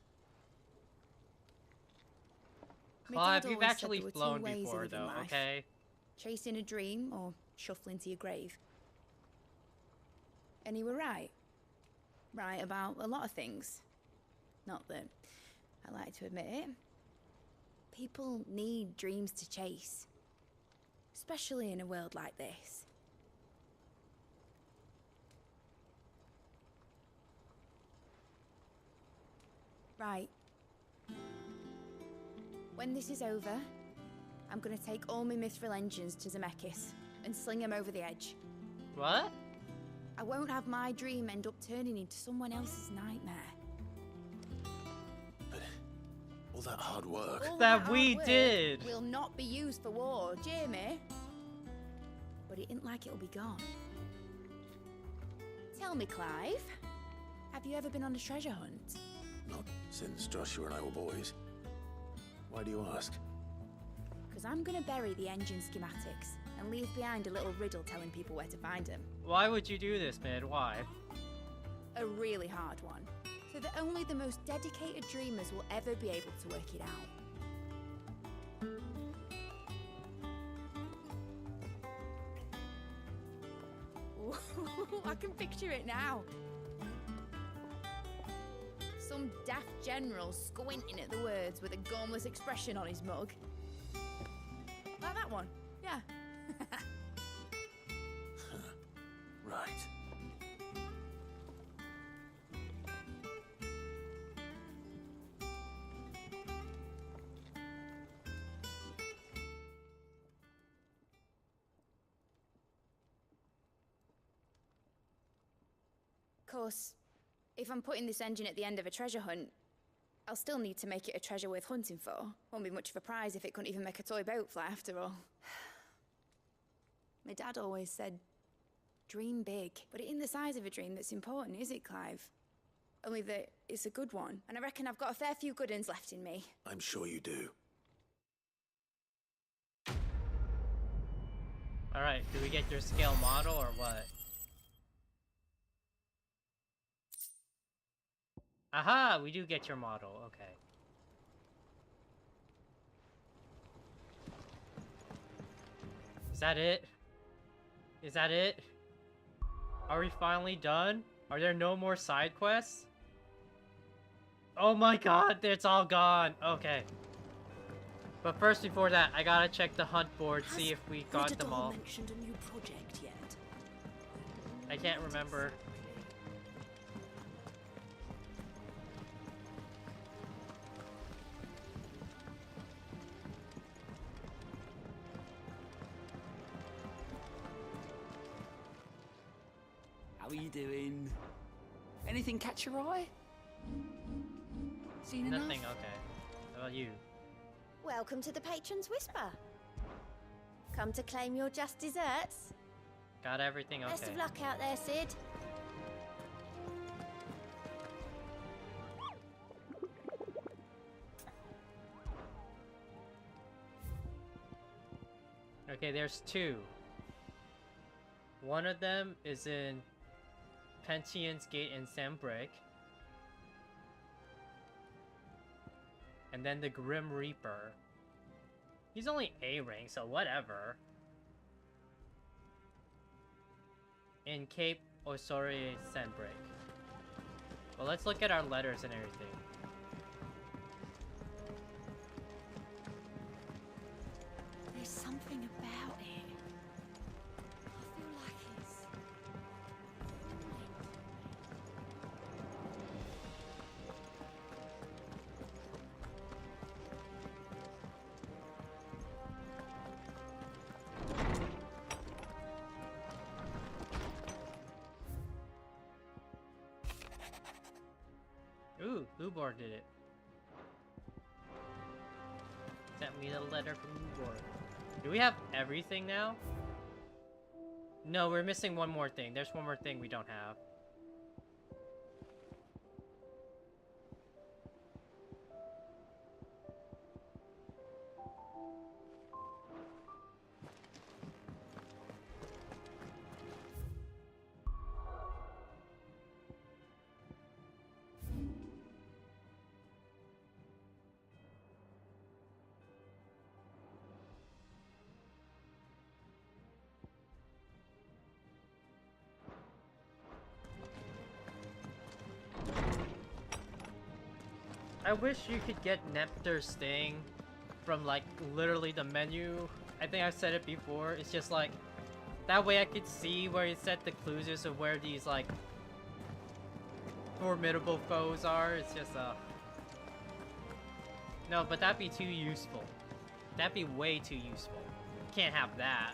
Clive, Dad you've always said actually there were two flown ways of before, living though, life. okay? Chasing a dream or shuffling to your grave. And you were right. Right about a lot of things. Not that I like to admit it. People need dreams to chase. Especially in a world like this. Right. When this is over, I'm gonna take all my mithril engines to Zemeckis and sling them over the edge. What? I won't have my dream end up turning into someone else's nightmare. All that hard work. All that hard we work did. will not be used for war, Jamie. But it ain't like it'll be gone. Tell me, Clive, have you ever been on a treasure hunt? Not since Joshua and I were boys. Why do you ask? Because I'm gonna bury the engine schematics and leave behind a little riddle telling people where to find them. Why would you do this, man? Why? A really hard one, so that only the most dedicated dreamers will ever be able to work it out. Ooh, I can picture it now. Some daft general squinting at the words with a gormless expression on his mug. Like that one, yeah. Right. Of course, if I'm putting this engine at the end of a treasure hunt, I'll still need to make it a treasure worth hunting for. Won't be much of a prize if it couldn't even make a toy boat fly after all. My dad always said, dream big. But it ain't the size of a dream that's important, is it, Clive? Only that it's a good one. And I reckon I've got a fair few good uns left in me. I'm sure you do. Alright, do we get your scale model or what? Aha! We do get your model, okay. Is that it? Is that it? Are we finally done? Are there no more side quests? Oh my god, it's all gone! Okay. But first, before that, I gotta check the hunt board, see if we got them all. Mentioned a new project yet? I can't remember. How are you doing? Anything catch your eye? Seen enough? Nothing, okay. How about you? Welcome to the Patron's Whisper. Come to claim your just desserts? Got everything, okay. Best of luck out there, Sid. Okay, there's two. One of them is in Pension's Gate in Sandbreak. And then the Grim Reaper. He's only A rank, so whatever. In Cape Osore Sandbreak. Well, let's look at our letters and everything. There's something about it. I feel like it's... Ooh, Lubor did it. Sent me the letter from Lubor. Do we have everything now? No, we're missing one more thing. There's one more thing we don't have. I wish you could get Nectar's Sting from like literally the menu. I think I've said it before. It's just like that way I could see where it set the clues as to where these like formidable foes are. It's just No, but that'd be too useful. That'd be way too useful. Can't have that.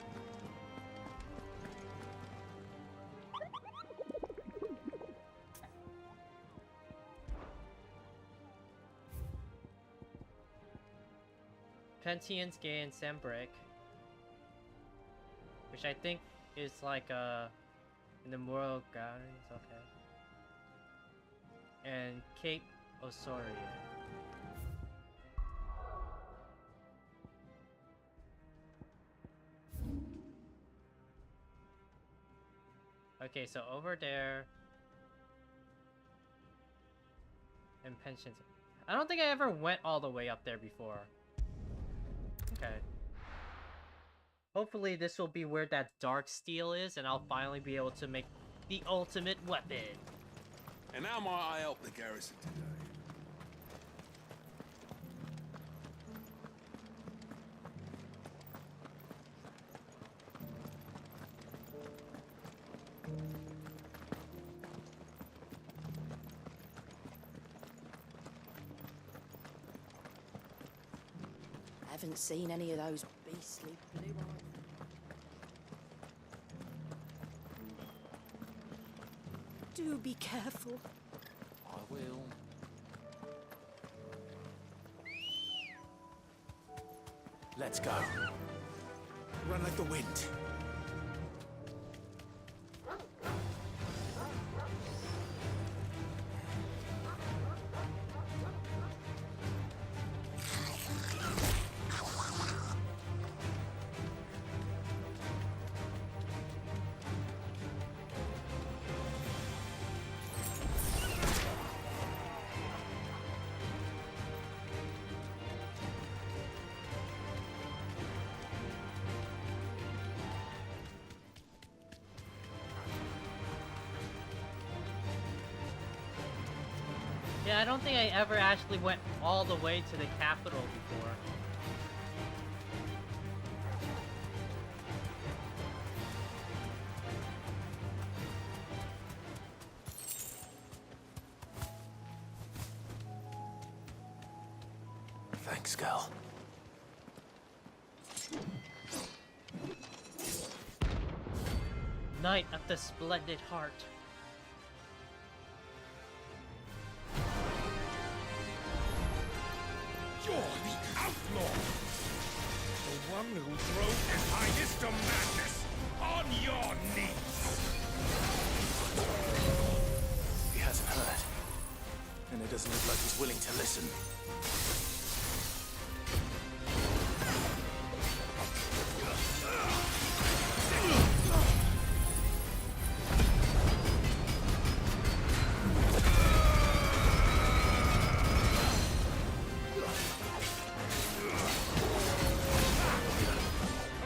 Pentians gain Sembrick, which I think is like in the Moral Gardens, okay. And Cape Osoria. Okay, so over there and pensions. I don't think I ever went all the way up there before. Okay. Hopefully this will be where that dark steel is, and I'll finally be able to make the ultimate weapon. And how might I help the garrison today? I haven't seen any of those beastly blue eyes. Do be careful. I will. Let's go. Run like the wind. Yeah, I don't think I ever actually went all the way to the capital before. Thanks, girl. Knight of the Splendid Heart. You're the outlaw! The one who drove his highness to madness on your knees! He hasn't heard. And it doesn't look like he's willing to listen.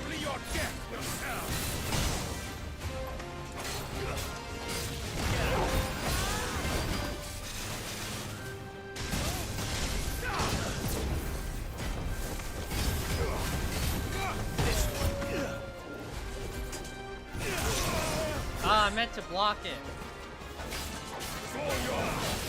Only your death will serve! Ah, I meant to block it. It's all yours!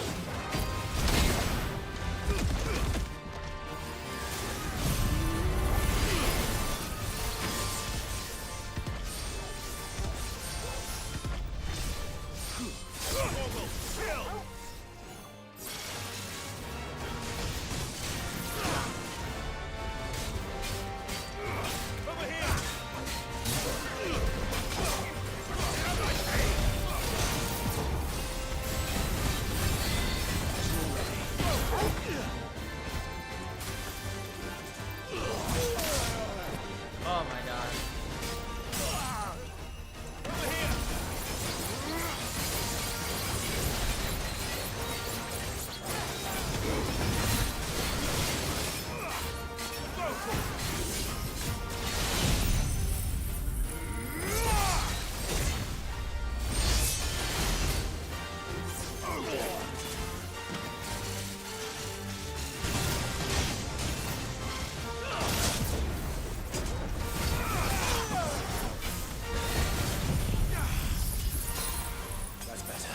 Oh my god. That's better.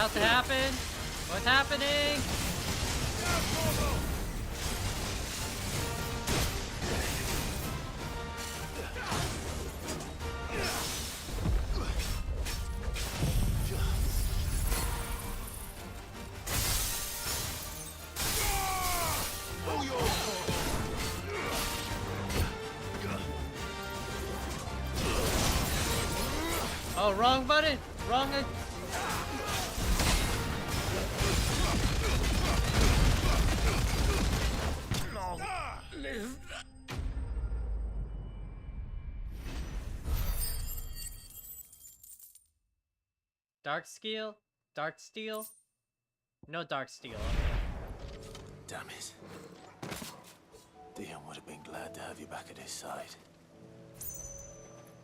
about to happen? What's happening? Oh, wrong button! Wrong. Live. Dark steel? Dark steel? No dark steel. Damn it. Dion would have been glad to have you back at his side.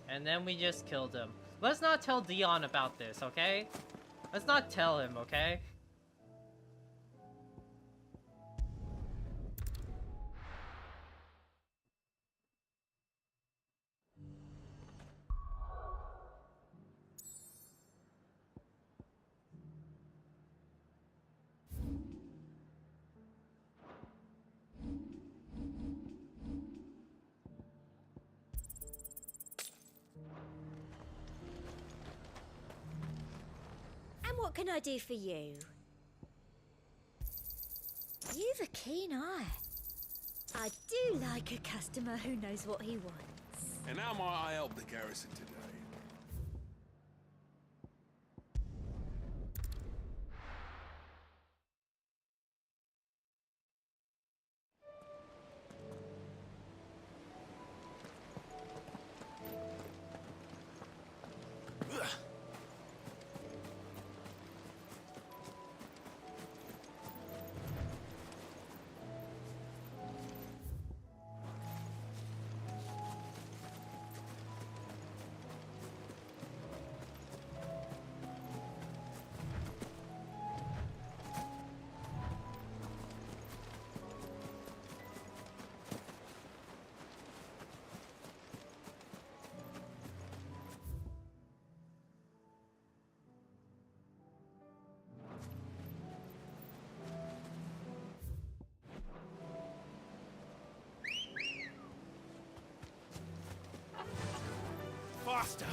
And then we just killed him. Let's not tell Dion about this, okay? Let's not tell him, okay? What can I do for you? You've a keen eye. I do like a customer who knows what he wants. And how might I help the garrison today? Faster!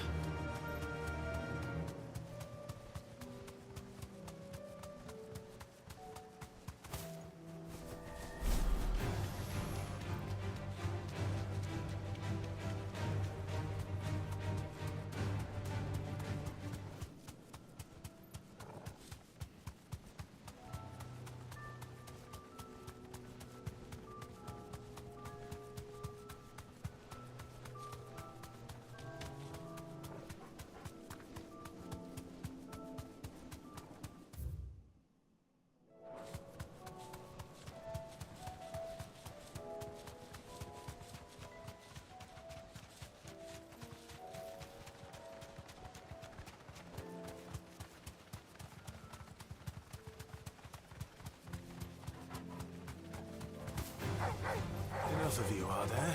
Enough of you, are there?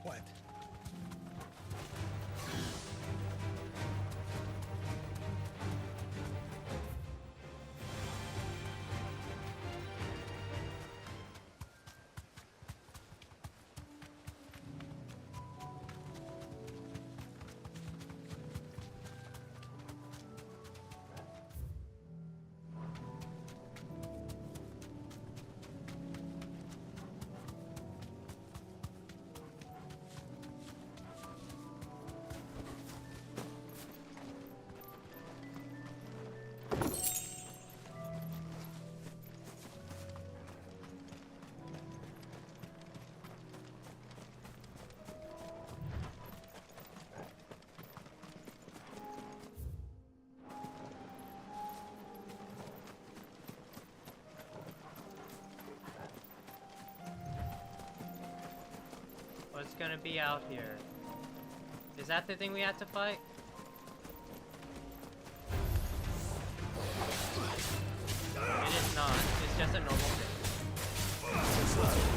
What? What's gonna be out here? Is that the thing we have to fight? a normal thing. Slow.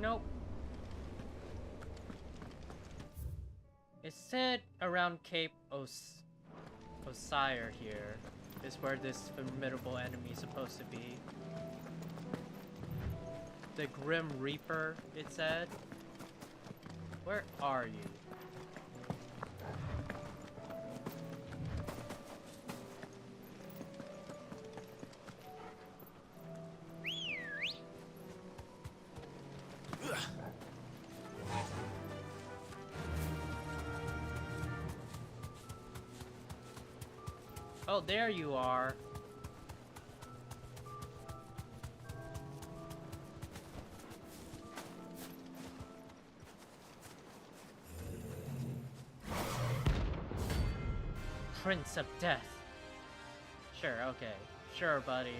Nope. It said around Cape Osire here is where this formidable enemy is supposed to be. The Grim Reaper, it said. Where are you? Oh, there you are. Prince of Death. Sure, okay. Sure, buddy.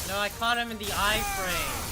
No, I caught him in the iframe.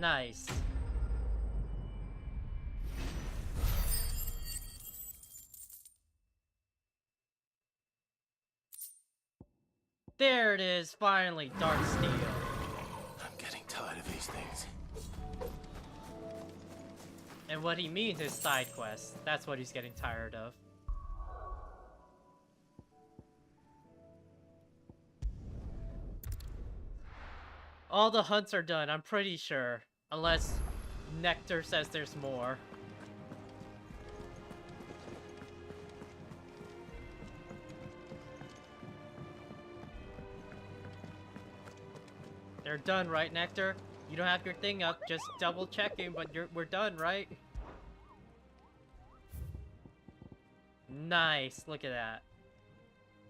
Nice. There it is, finally, Dark Steel. I'm getting tired of these things. And what he means is side quests. That's what he's getting tired of. All the hunts are done, I'm pretty sure. Unless Nectar says there's more. They're done, right, Nectar? You don't have your thing up, just double checking, but we're done, right? Nice, look at that.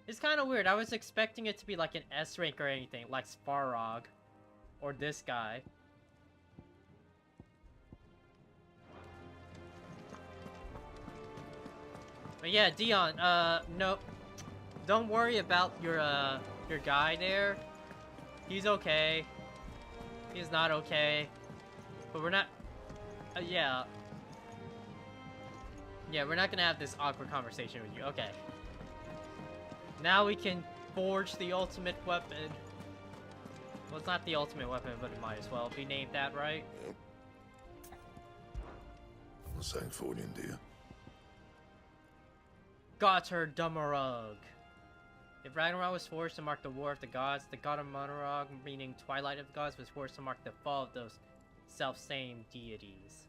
It's kind of weird. I was expecting it to be like an S rank or anything, like Sparrog. Or this guy. But yeah, Dion, no. Don't worry about your guy there. He's okay. He's not okay. But we're not... yeah. Yeah, we're not gonna have this awkward conversation with you. Okay. Now we can forge the ultimate weapon. Well, it's not the ultimate weapon, but it might as well be named that, right? Yep. What's saying forging, do you? Gotter Dumarug. If Ragnarok was forged to mark the War of the Gods, the God of Monarog, meaning Twilight of the Gods, was forged to mark the fall of those self-same deities.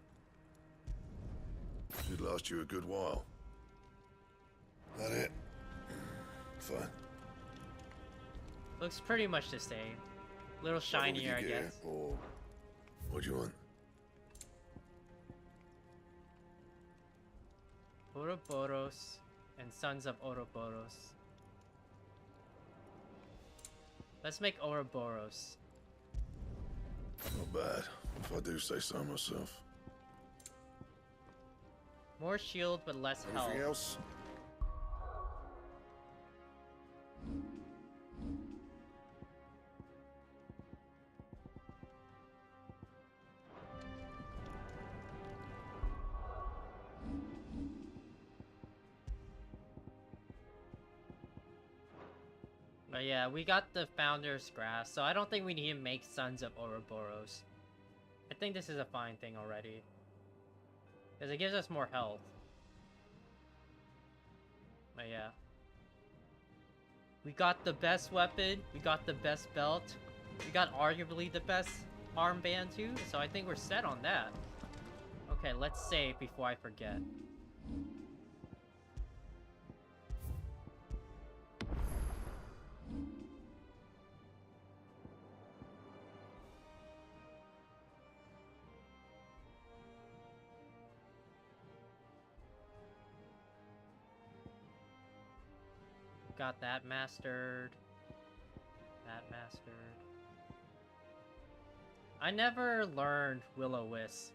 Should last you a good while. That it? Fine. Looks pretty much the same. Little shinier, I guess. Or what do you want? Ouroboros and Sons of Ouroboros. Let's make Ouroboros. Not bad, if I do say so myself. More shield, but less health. Anything else? But yeah, we got the Founder's Grasp, so I don't think we need to make Sons of Ouroboros. I think this is a fine thing already. Because it gives us more health. But yeah. We got the best weapon, we got the best belt, we got arguably the best armband too, so I think we're set on that. Okay, let's save before I forget. Got that mastered. That mastered. I never learned Will-O-Wisp.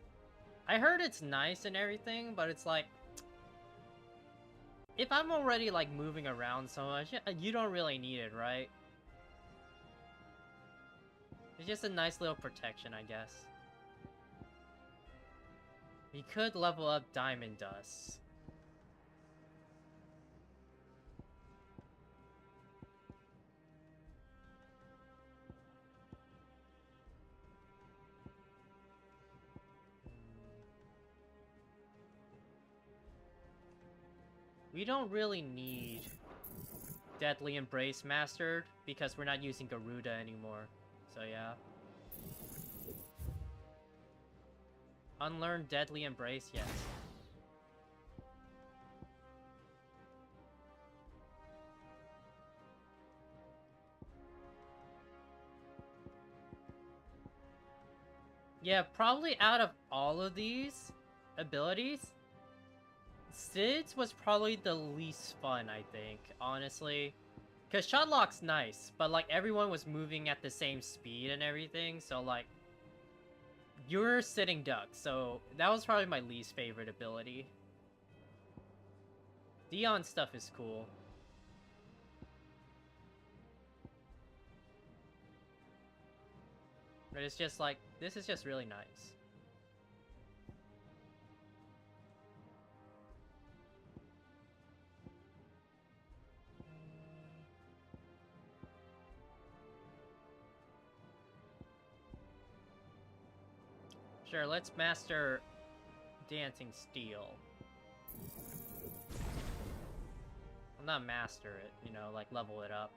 I heard it's nice and everything, but it's like... if I'm already like moving around so much, you don't really need it, right? It's just a nice little protection, I guess. You could level up Diamond Dust. We don't really need Deadly Embrace mastered because we're not using Garuda anymore. So yeah. Unlearn Deadly Embrace, yes. Yeah, probably out of all of these abilities, Sid's was probably the least fun, I think, honestly. Because Shotlock's nice, but like everyone was moving at the same speed and everything, so like... you're sitting duck, so that was probably my least favorite ability. Dion stuff is cool. But it's just like, this is just really nice. Sure, let's master dancing steel. Well, not master it, you know, like level it up.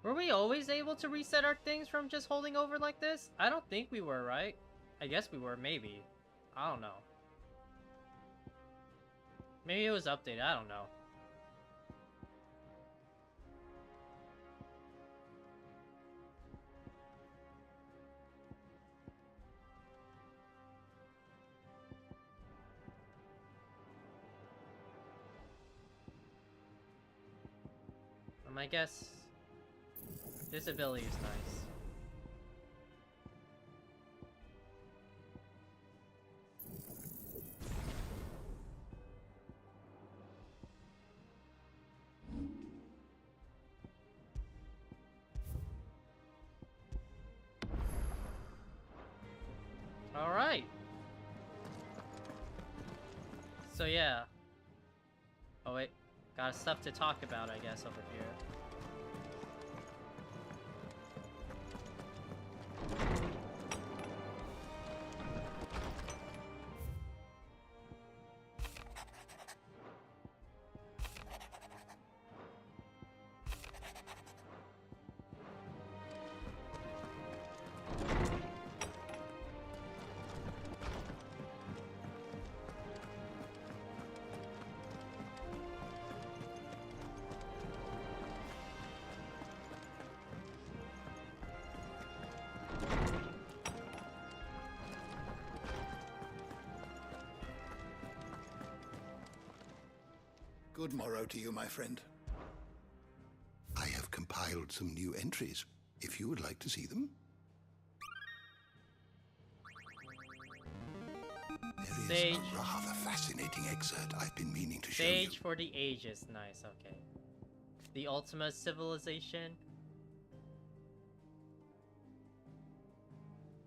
Were we always able to reset our things from just holding over like this? I don't think we were, right? I guess we were, maybe. I don't know. Maybe it was updated, I don't know. I guess this ability is nice. All right. So yeah. Oh wait, got stuff to talk about, I guess, over here. Good morrow to you, my friend. I have compiled some new entries, if you would like to see them. There is a rather fascinating excerpt I've been meaning to show you. Sage for the Ages, nice, okay. The Ultima Civilization.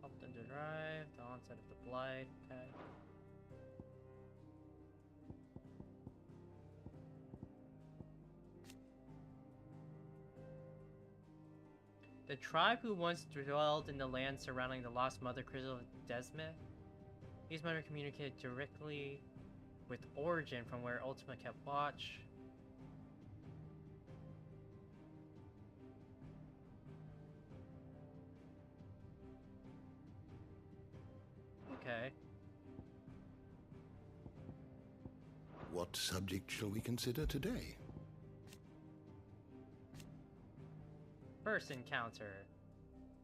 Upton Drive, the onset of the Blight, okay. The tribe who once dwelled in the land surrounding the lost Mother Crystal of Desmond. These men are communicated directly with Origin from where Ultima kept watch. Okay. What subject shall we consider today? First encounter.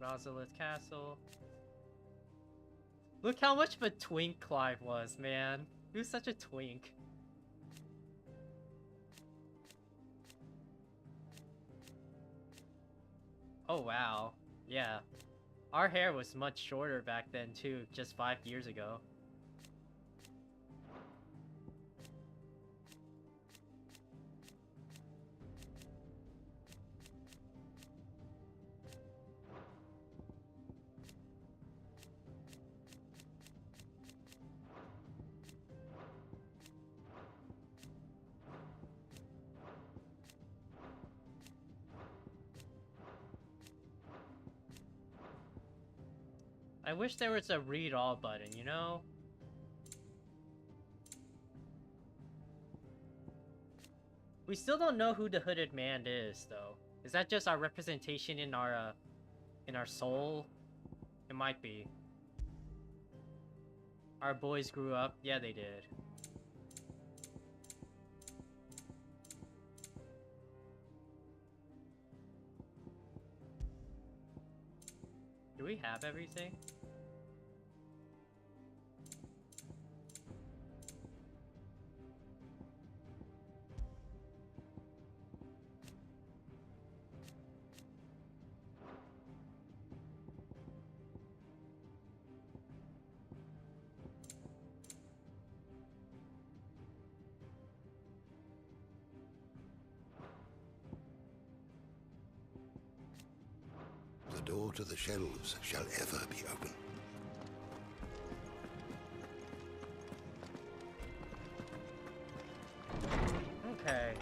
Rosalith Castle. Look how much of a twink Clive was, man. He was such a twink. Oh wow. Yeah. Our hair was much shorter back then too, just 5 years ago. I wish there was a read all button, you know? We still don't know who the hooded man is, though. Is that just our representation in our soul? It might be. Our boys grew up. Yeah, they did. Do we have everything? The door to the shelves shall ever be open. Okay.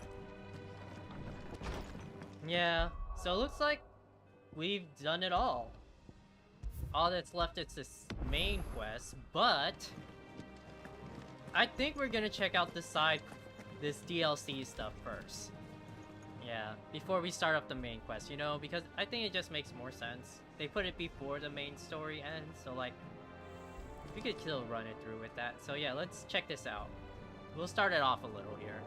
Yeah, so it looks like we've done it all. All that's left is this main quest, but I think we're gonna check out this DLC stuff first. Yeah, before we start up the main quest, you know, because I think it just makes more sense. They put it before the main story ends, so like, we could still run it through with that. So yeah, let's check this out. We'll start it off a little here.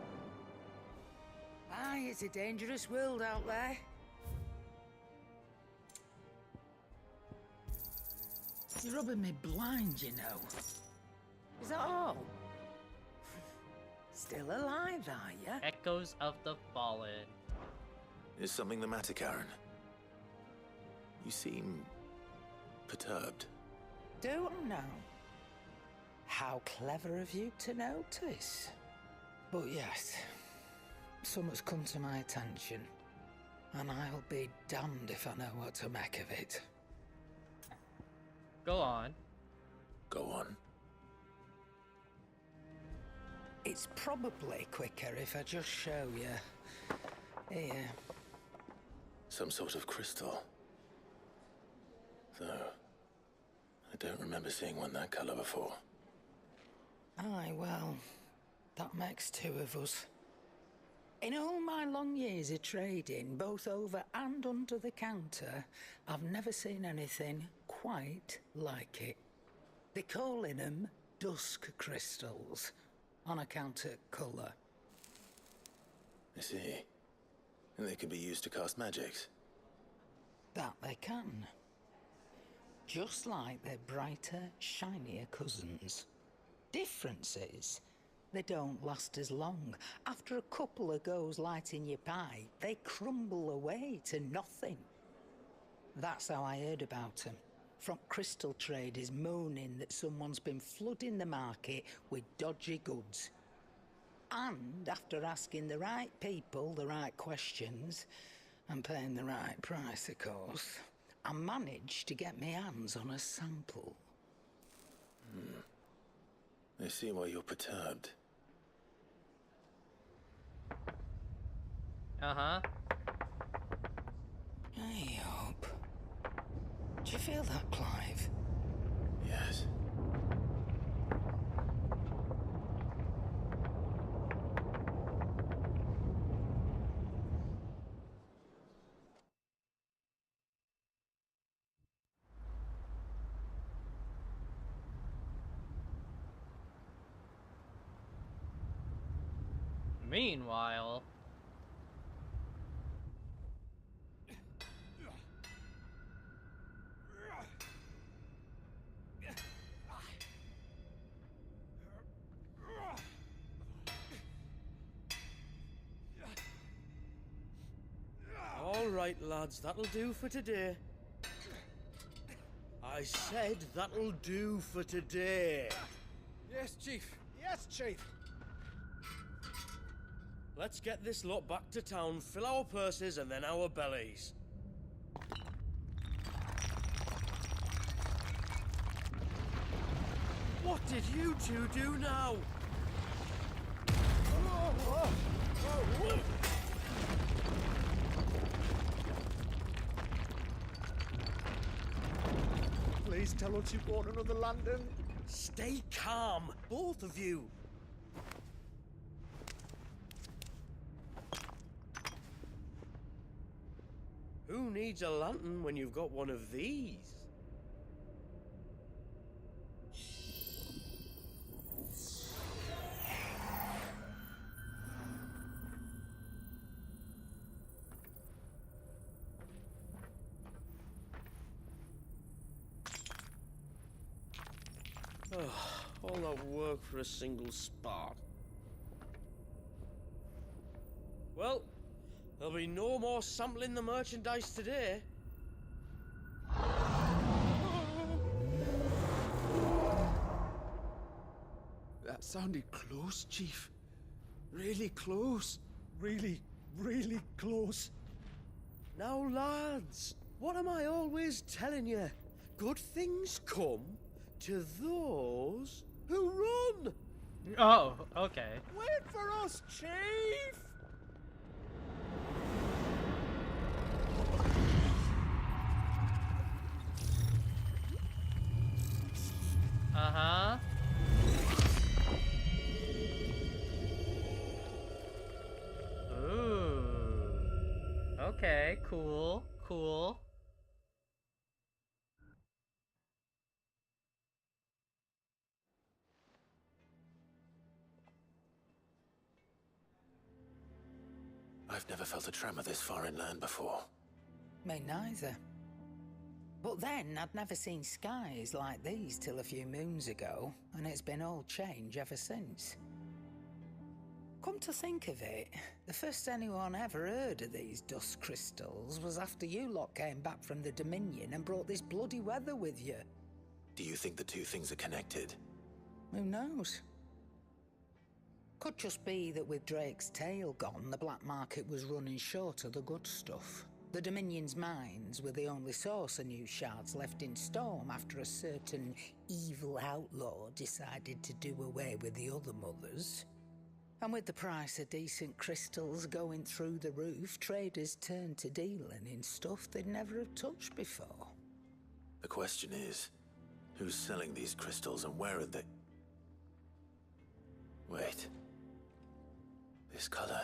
Aye, it's a dangerous world out there. You're rubbing me blind, you know. Is that all? Still alive, are you? Echoes of the Fallen. Is something the matter, Karen? You seem perturbed. Don't know. How clever of you to notice. But yes, something's come to my attention, and I'll be damned if I know what to make of it. Go on. Go on. It's probably quicker if I just show you. Here. Some sort of crystal. Though, I don't remember seeing one that color before. Aye, well, that makes two of us. In all my long years of trading, both over and under the counter, I've never seen anything quite like it. They're calling them dusk crystals, on account of colour. I see. And they can be used to cast magics. That they can. Just like their brighter, shinier cousins. Difference is, they don't last as long. After a couple of goes lighting your pie, they crumble away to nothing. That's how I heard about them. From crystal traders moaning that someone's been flooding the market with dodgy goods. And after asking the right people the right questions, and paying the right price, of course, I managed to get my hands on a sample. I see why you're perturbed. Uh-huh. I hope. Do you feel that, Clive? Yes. Meanwhile... All right, lads, that'll do for today. I said that'll do for today. Yes, Chief. Yes, Chief. Let's get this lot back to town, fill our purses and then our bellies. What did you two do now? Please tell us you bought another lantern. Stay calm, both of you. needs a lantern when you've got one of these? All that work for a single spark. Well, there'll be no more sampling the merchandise today. That sounded close, Chief. Really close. Really, really close. Now, lads, what am I always telling you? Good things come to those who run. Oh, okay. Wait for us, Chief! Uh-huh. Ooh. Okay, cool, cool. I've never felt a tremor this far inland before. Me neither. But then, I'd never seen skies like these till a few moons ago, and it's been all change ever since. Come to think of it, the first anyone ever heard of these dust crystals was after you lot came back from the Dominion and brought this bloody weather with you. Do you think the two things are connected? Who knows? Could just be that with Drake's tail gone, the black market was running short of the good stuff. The Dominion's mines were the only source of new shards left in Storm after a certain evil outlaw decided to do away with the other mothers. And with the price of decent crystals going through the roof, traders turned to dealing in stuff they'd never have touched before. The question is, who's selling these crystals and where are they? Wait. This color.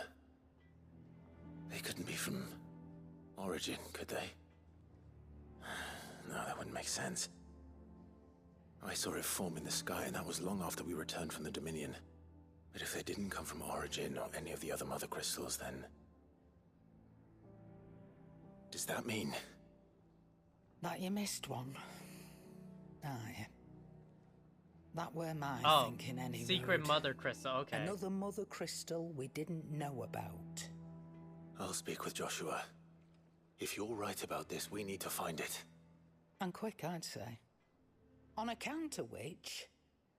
They couldn't be from Origin, could they? No, that wouldn't make sense. I saw it form in the sky, and that was long after we returned from the Dominion. But if they didn't come from Origin or any of the other mother crystals, then... does that mean... That you missed one? Aye. That were my thinking anyway. Secret mother crystal, okay. Another mother crystal we didn't know about. I'll speak with Joshua. If you're right about this, we need to find it. And quick, I'd say. On account of which,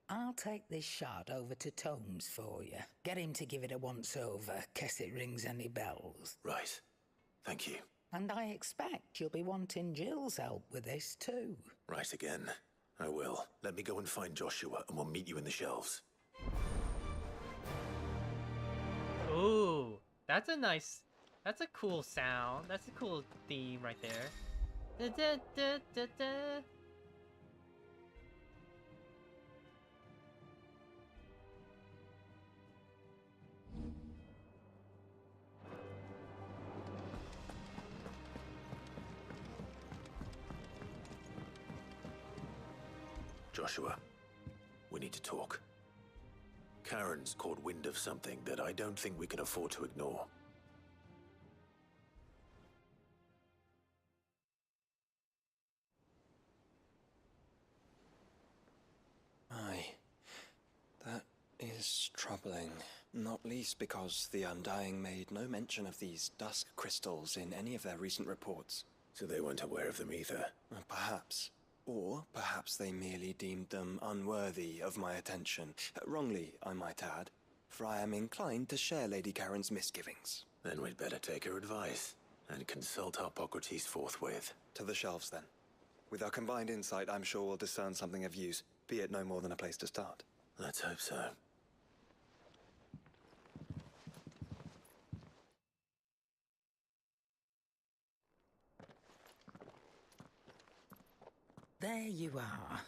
I'll take this shard over to Tomes for you. Get him to give it a once-over, case it rings any bells. Right. Thank you. And I expect you'll be wanting Jill's help with this, too. Right again. I will. Let me go and find Joshua, and we'll meet you in the shelves. Ooh, that's a cool sound. That's a cool theme right there. Da, da, da, da, da. Joshua, we need to talk. Karen's caught wind of something that I don't think we can afford to ignore. Aye. That is troubling. Not least because the Undying made no mention of these dusk crystals in any of their recent reports. So they weren't aware of them either? Perhaps. Or perhaps they merely deemed them unworthy of my attention. Wrongly, I might add, for I am inclined to share Lady Karen's misgivings. Then we'd better take her advice, and consult Hippocrates forthwith. To the shelves, then. With our combined insight, I'm sure we'll discern something of use, be it no more than a place to start. Let's hope so. There you are.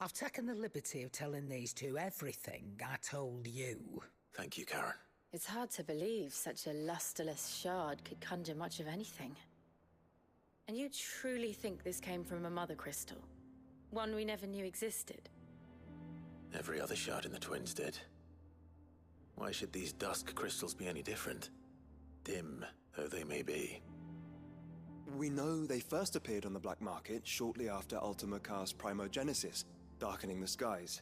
I've taken the liberty of telling these two everything I told you. Thank you, Karen. It's hard to believe such a lusterless shard could conjure much of anything. And you truly think this came from a mother crystal? One we never knew existed? Every other shard in the Twins did. Why should these dusk crystals be any different? Dim though they may be. We know they first appeared on the black market shortly after Ultima Car's primogenesis, darkening the skies.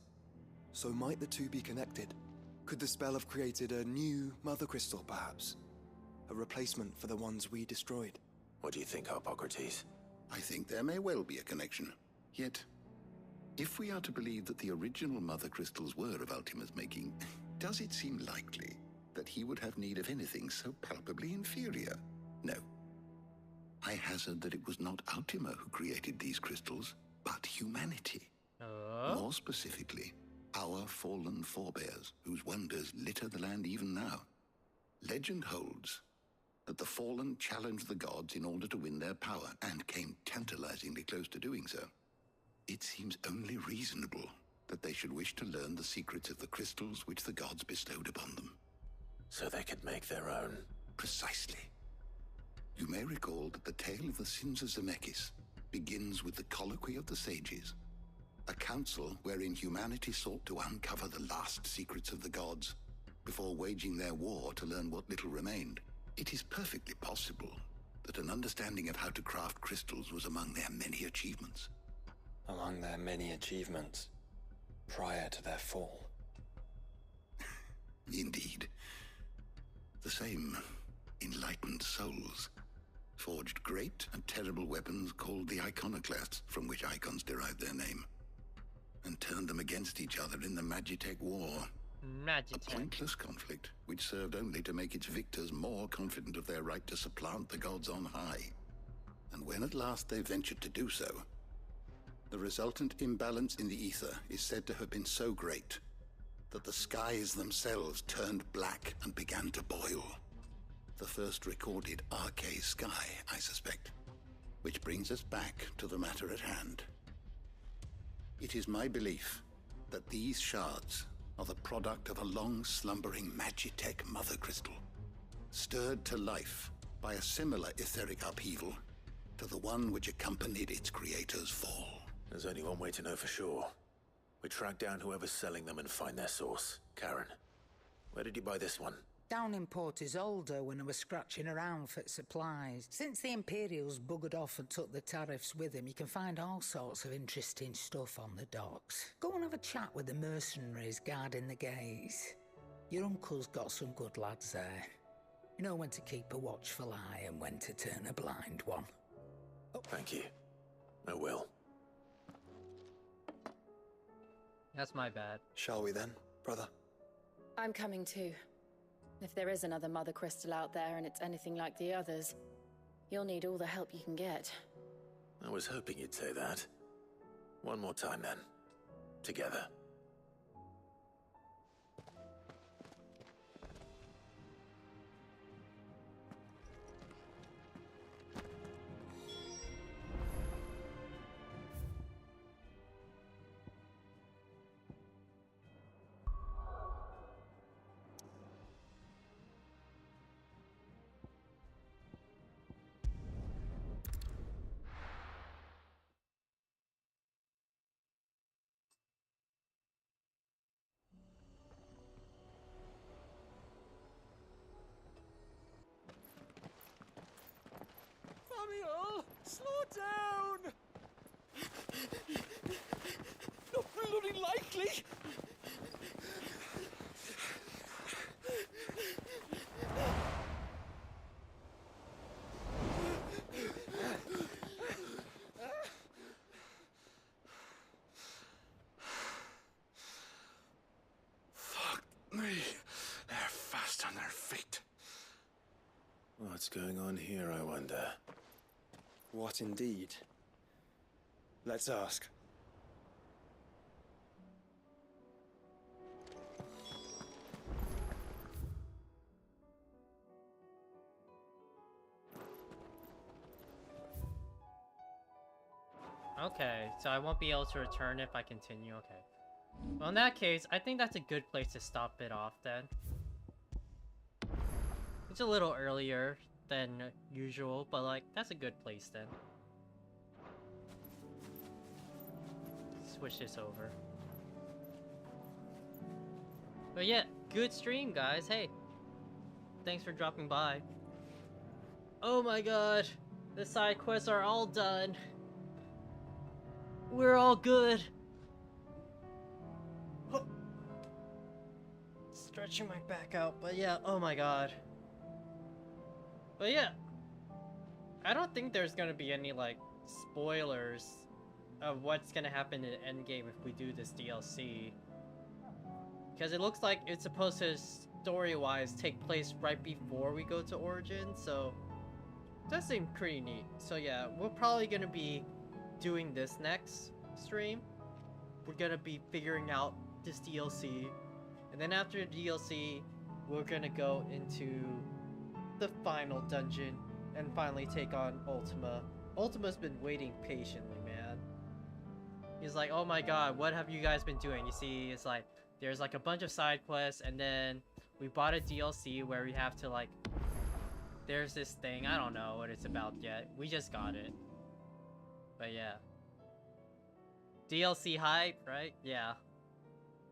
So might the two be connected? Could the spell have created a new mother crystal, perhaps? A replacement for the ones we destroyed? What do you think, Harpocrates? I think there may well be a connection. Yet, if we are to believe that the original mother crystals were of Ultima's making, does it seem likely that he would have need of anything so palpably inferior? No. I hazard that it was not Ultima who created these crystals, but humanity. More specifically, our fallen forebears, whose wonders litter the land even now. Legend holds that the fallen challenged the gods in order to win their power, and came tantalizingly close to doing so. It seems only reasonable that they should wish to learn the secrets of the crystals which the gods bestowed upon them. So they could make their own. Precisely. You may recall that the tale of the sins of Zemeckis begins with the colloquy of the sages, a council wherein humanity sought to uncover the last secrets of the gods before waging their war to learn what little remained. It is perfectly possible that an understanding of how to craft crystals was among their many achievements. Among their many achievements, prior to their fall. Indeed. The same enlightened souls forged great and terrible weapons called the iconoclasts, from which icons derive their name, and turned them against each other in the Magitech War. A pointless conflict which served only to make its victors more confident of their right to supplant the gods on high. And when at last they ventured to do so, the resultant imbalance in the ether is said to have been so great that the skies themselves turned black and began to boil. The first recorded Arcade sky, I suspect. Which brings us back to the matter at hand. It is my belief that these shards are the product of a long-slumbering Magitech mother crystal, stirred to life by a similar etheric upheaval to the one which accompanied its creator's fall. There's only one way to know for sure. We track down whoever's selling them and find their source. Karen, where did you buy this one? Down in Port Isolde when I was scratching around for supplies. Since the Imperials buggered off and took the tariffs with them, you can find all sorts of interesting stuff on the docks. Go and have a chat with the mercenaries guarding the gates. Your uncle's got some good lads there. You know when to keep a watchful eye and when to turn a blind one. Oh. Thank you. I will. That's my bad. Shall we then, brother? I'm coming too. If there is another mother crystal out there and it's anything like the others, you'll need all the help you can get. I was hoping you'd say that. One more time then. Together. Samuel, slow down! Not bloody likely! Fuck me. They're fast on their feet. What's going on here, I wonder? What indeed? Let's ask. Okay, so I won't be able to return if I continue, okay. Well, in that case, I think that's a good place to stop it off then. It's a little earlier than usual, but like, that's a good place then. switch this over. But yeah, good stream, guys. Hey, thanks for dropping by. Oh my god, the side quests are all done. We're all good. Stretching my back out, but yeah, oh my god. But yeah, I don't think there's gonna be any like spoilers of what's gonna happen in Endgame if we do this DLC. Because it looks like it's supposed to, story-wise, take place right before we go to Origin, so it does seem pretty neat. So yeah, we're probably gonna be doing this next stream. We're gonna be figuring out this DLC, and then after the DLC, we're gonna go into the final dungeon and finally take on Ultima. Ultima's been waiting patiently, man. He's like, oh my god, what have you guys been doing? You see, it's like, there's like a bunch of side quests, and then we bought a DLC where we have to like, there's this thing, I don't know what it's about yet. We just got it. But yeah. DLC hype, right? Yeah.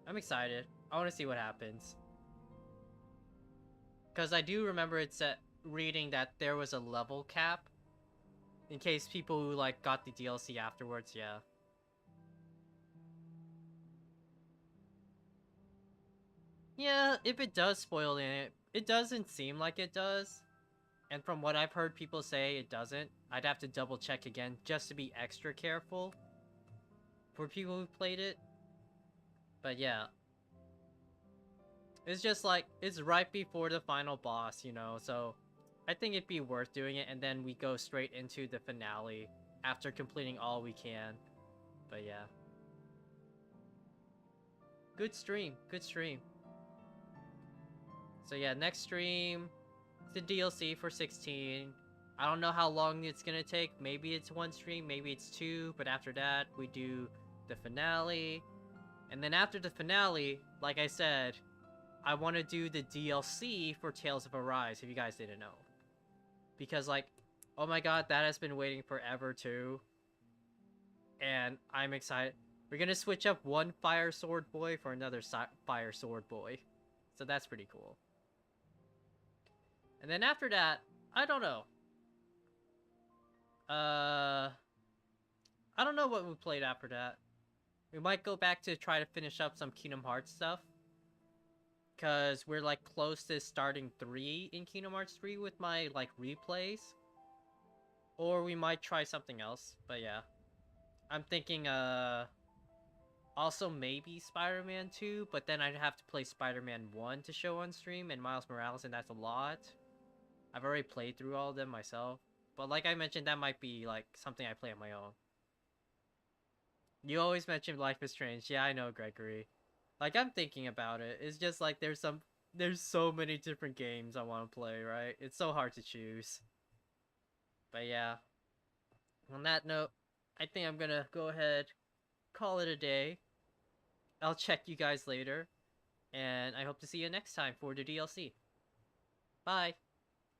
I'm excited. I want to see what happens. Because I do remember it said, reading that there was a level cap. In case people who like got the DLC afterwards, yeah. Yeah, if it does spoil it, it doesn't seem like it does. And from what I've heard people say, it doesn't. I'd have to double check again just to be extra careful for people who played it. But yeah. It's just like, it's right before the final boss, you know, so I think it'd be worth doing it, and then we go straight into the finale after completing all we can. But yeah. Good stream, good stream. So yeah, next stream, the DLC for 16. I don't know how long it's gonna take. Maybe it's one stream, maybe it's two, but after that, we do the finale. And then after the finale, like I said, I want to do the DLC for Tales of Arise, if you guys didn't know. Because, like, oh my god, that has been waiting forever, too. And I'm excited. We're gonna switch up one Fire Sword Boy for another Fire Sword Boy. So that's pretty cool. And then after that, I don't know. I don't know what we played after that. We might go back to try to finish up some Kingdom Hearts stuff. Because we're like close to starting 3 in Kingdom Hearts 3 with my like replays. Or we might try something else, but yeah. I'm thinking also maybe Spider-Man 2, but then I'd have to play Spider-Man 1 to show on stream, and Miles Morales, and that's a lot. I've already played through all of them myself. But like I mentioned, that might be like something I play on my own. You always mention Life is Strange. Yeah, I know, Gregory. Like, I'm thinking about it. It's just like there's so many different games I want to play, right? It's so hard to choose. But yeah. On that note, I think I'm gonna go ahead, call it a day. I'll check you guys later. And I hope to see you next time for the DLC. Bye!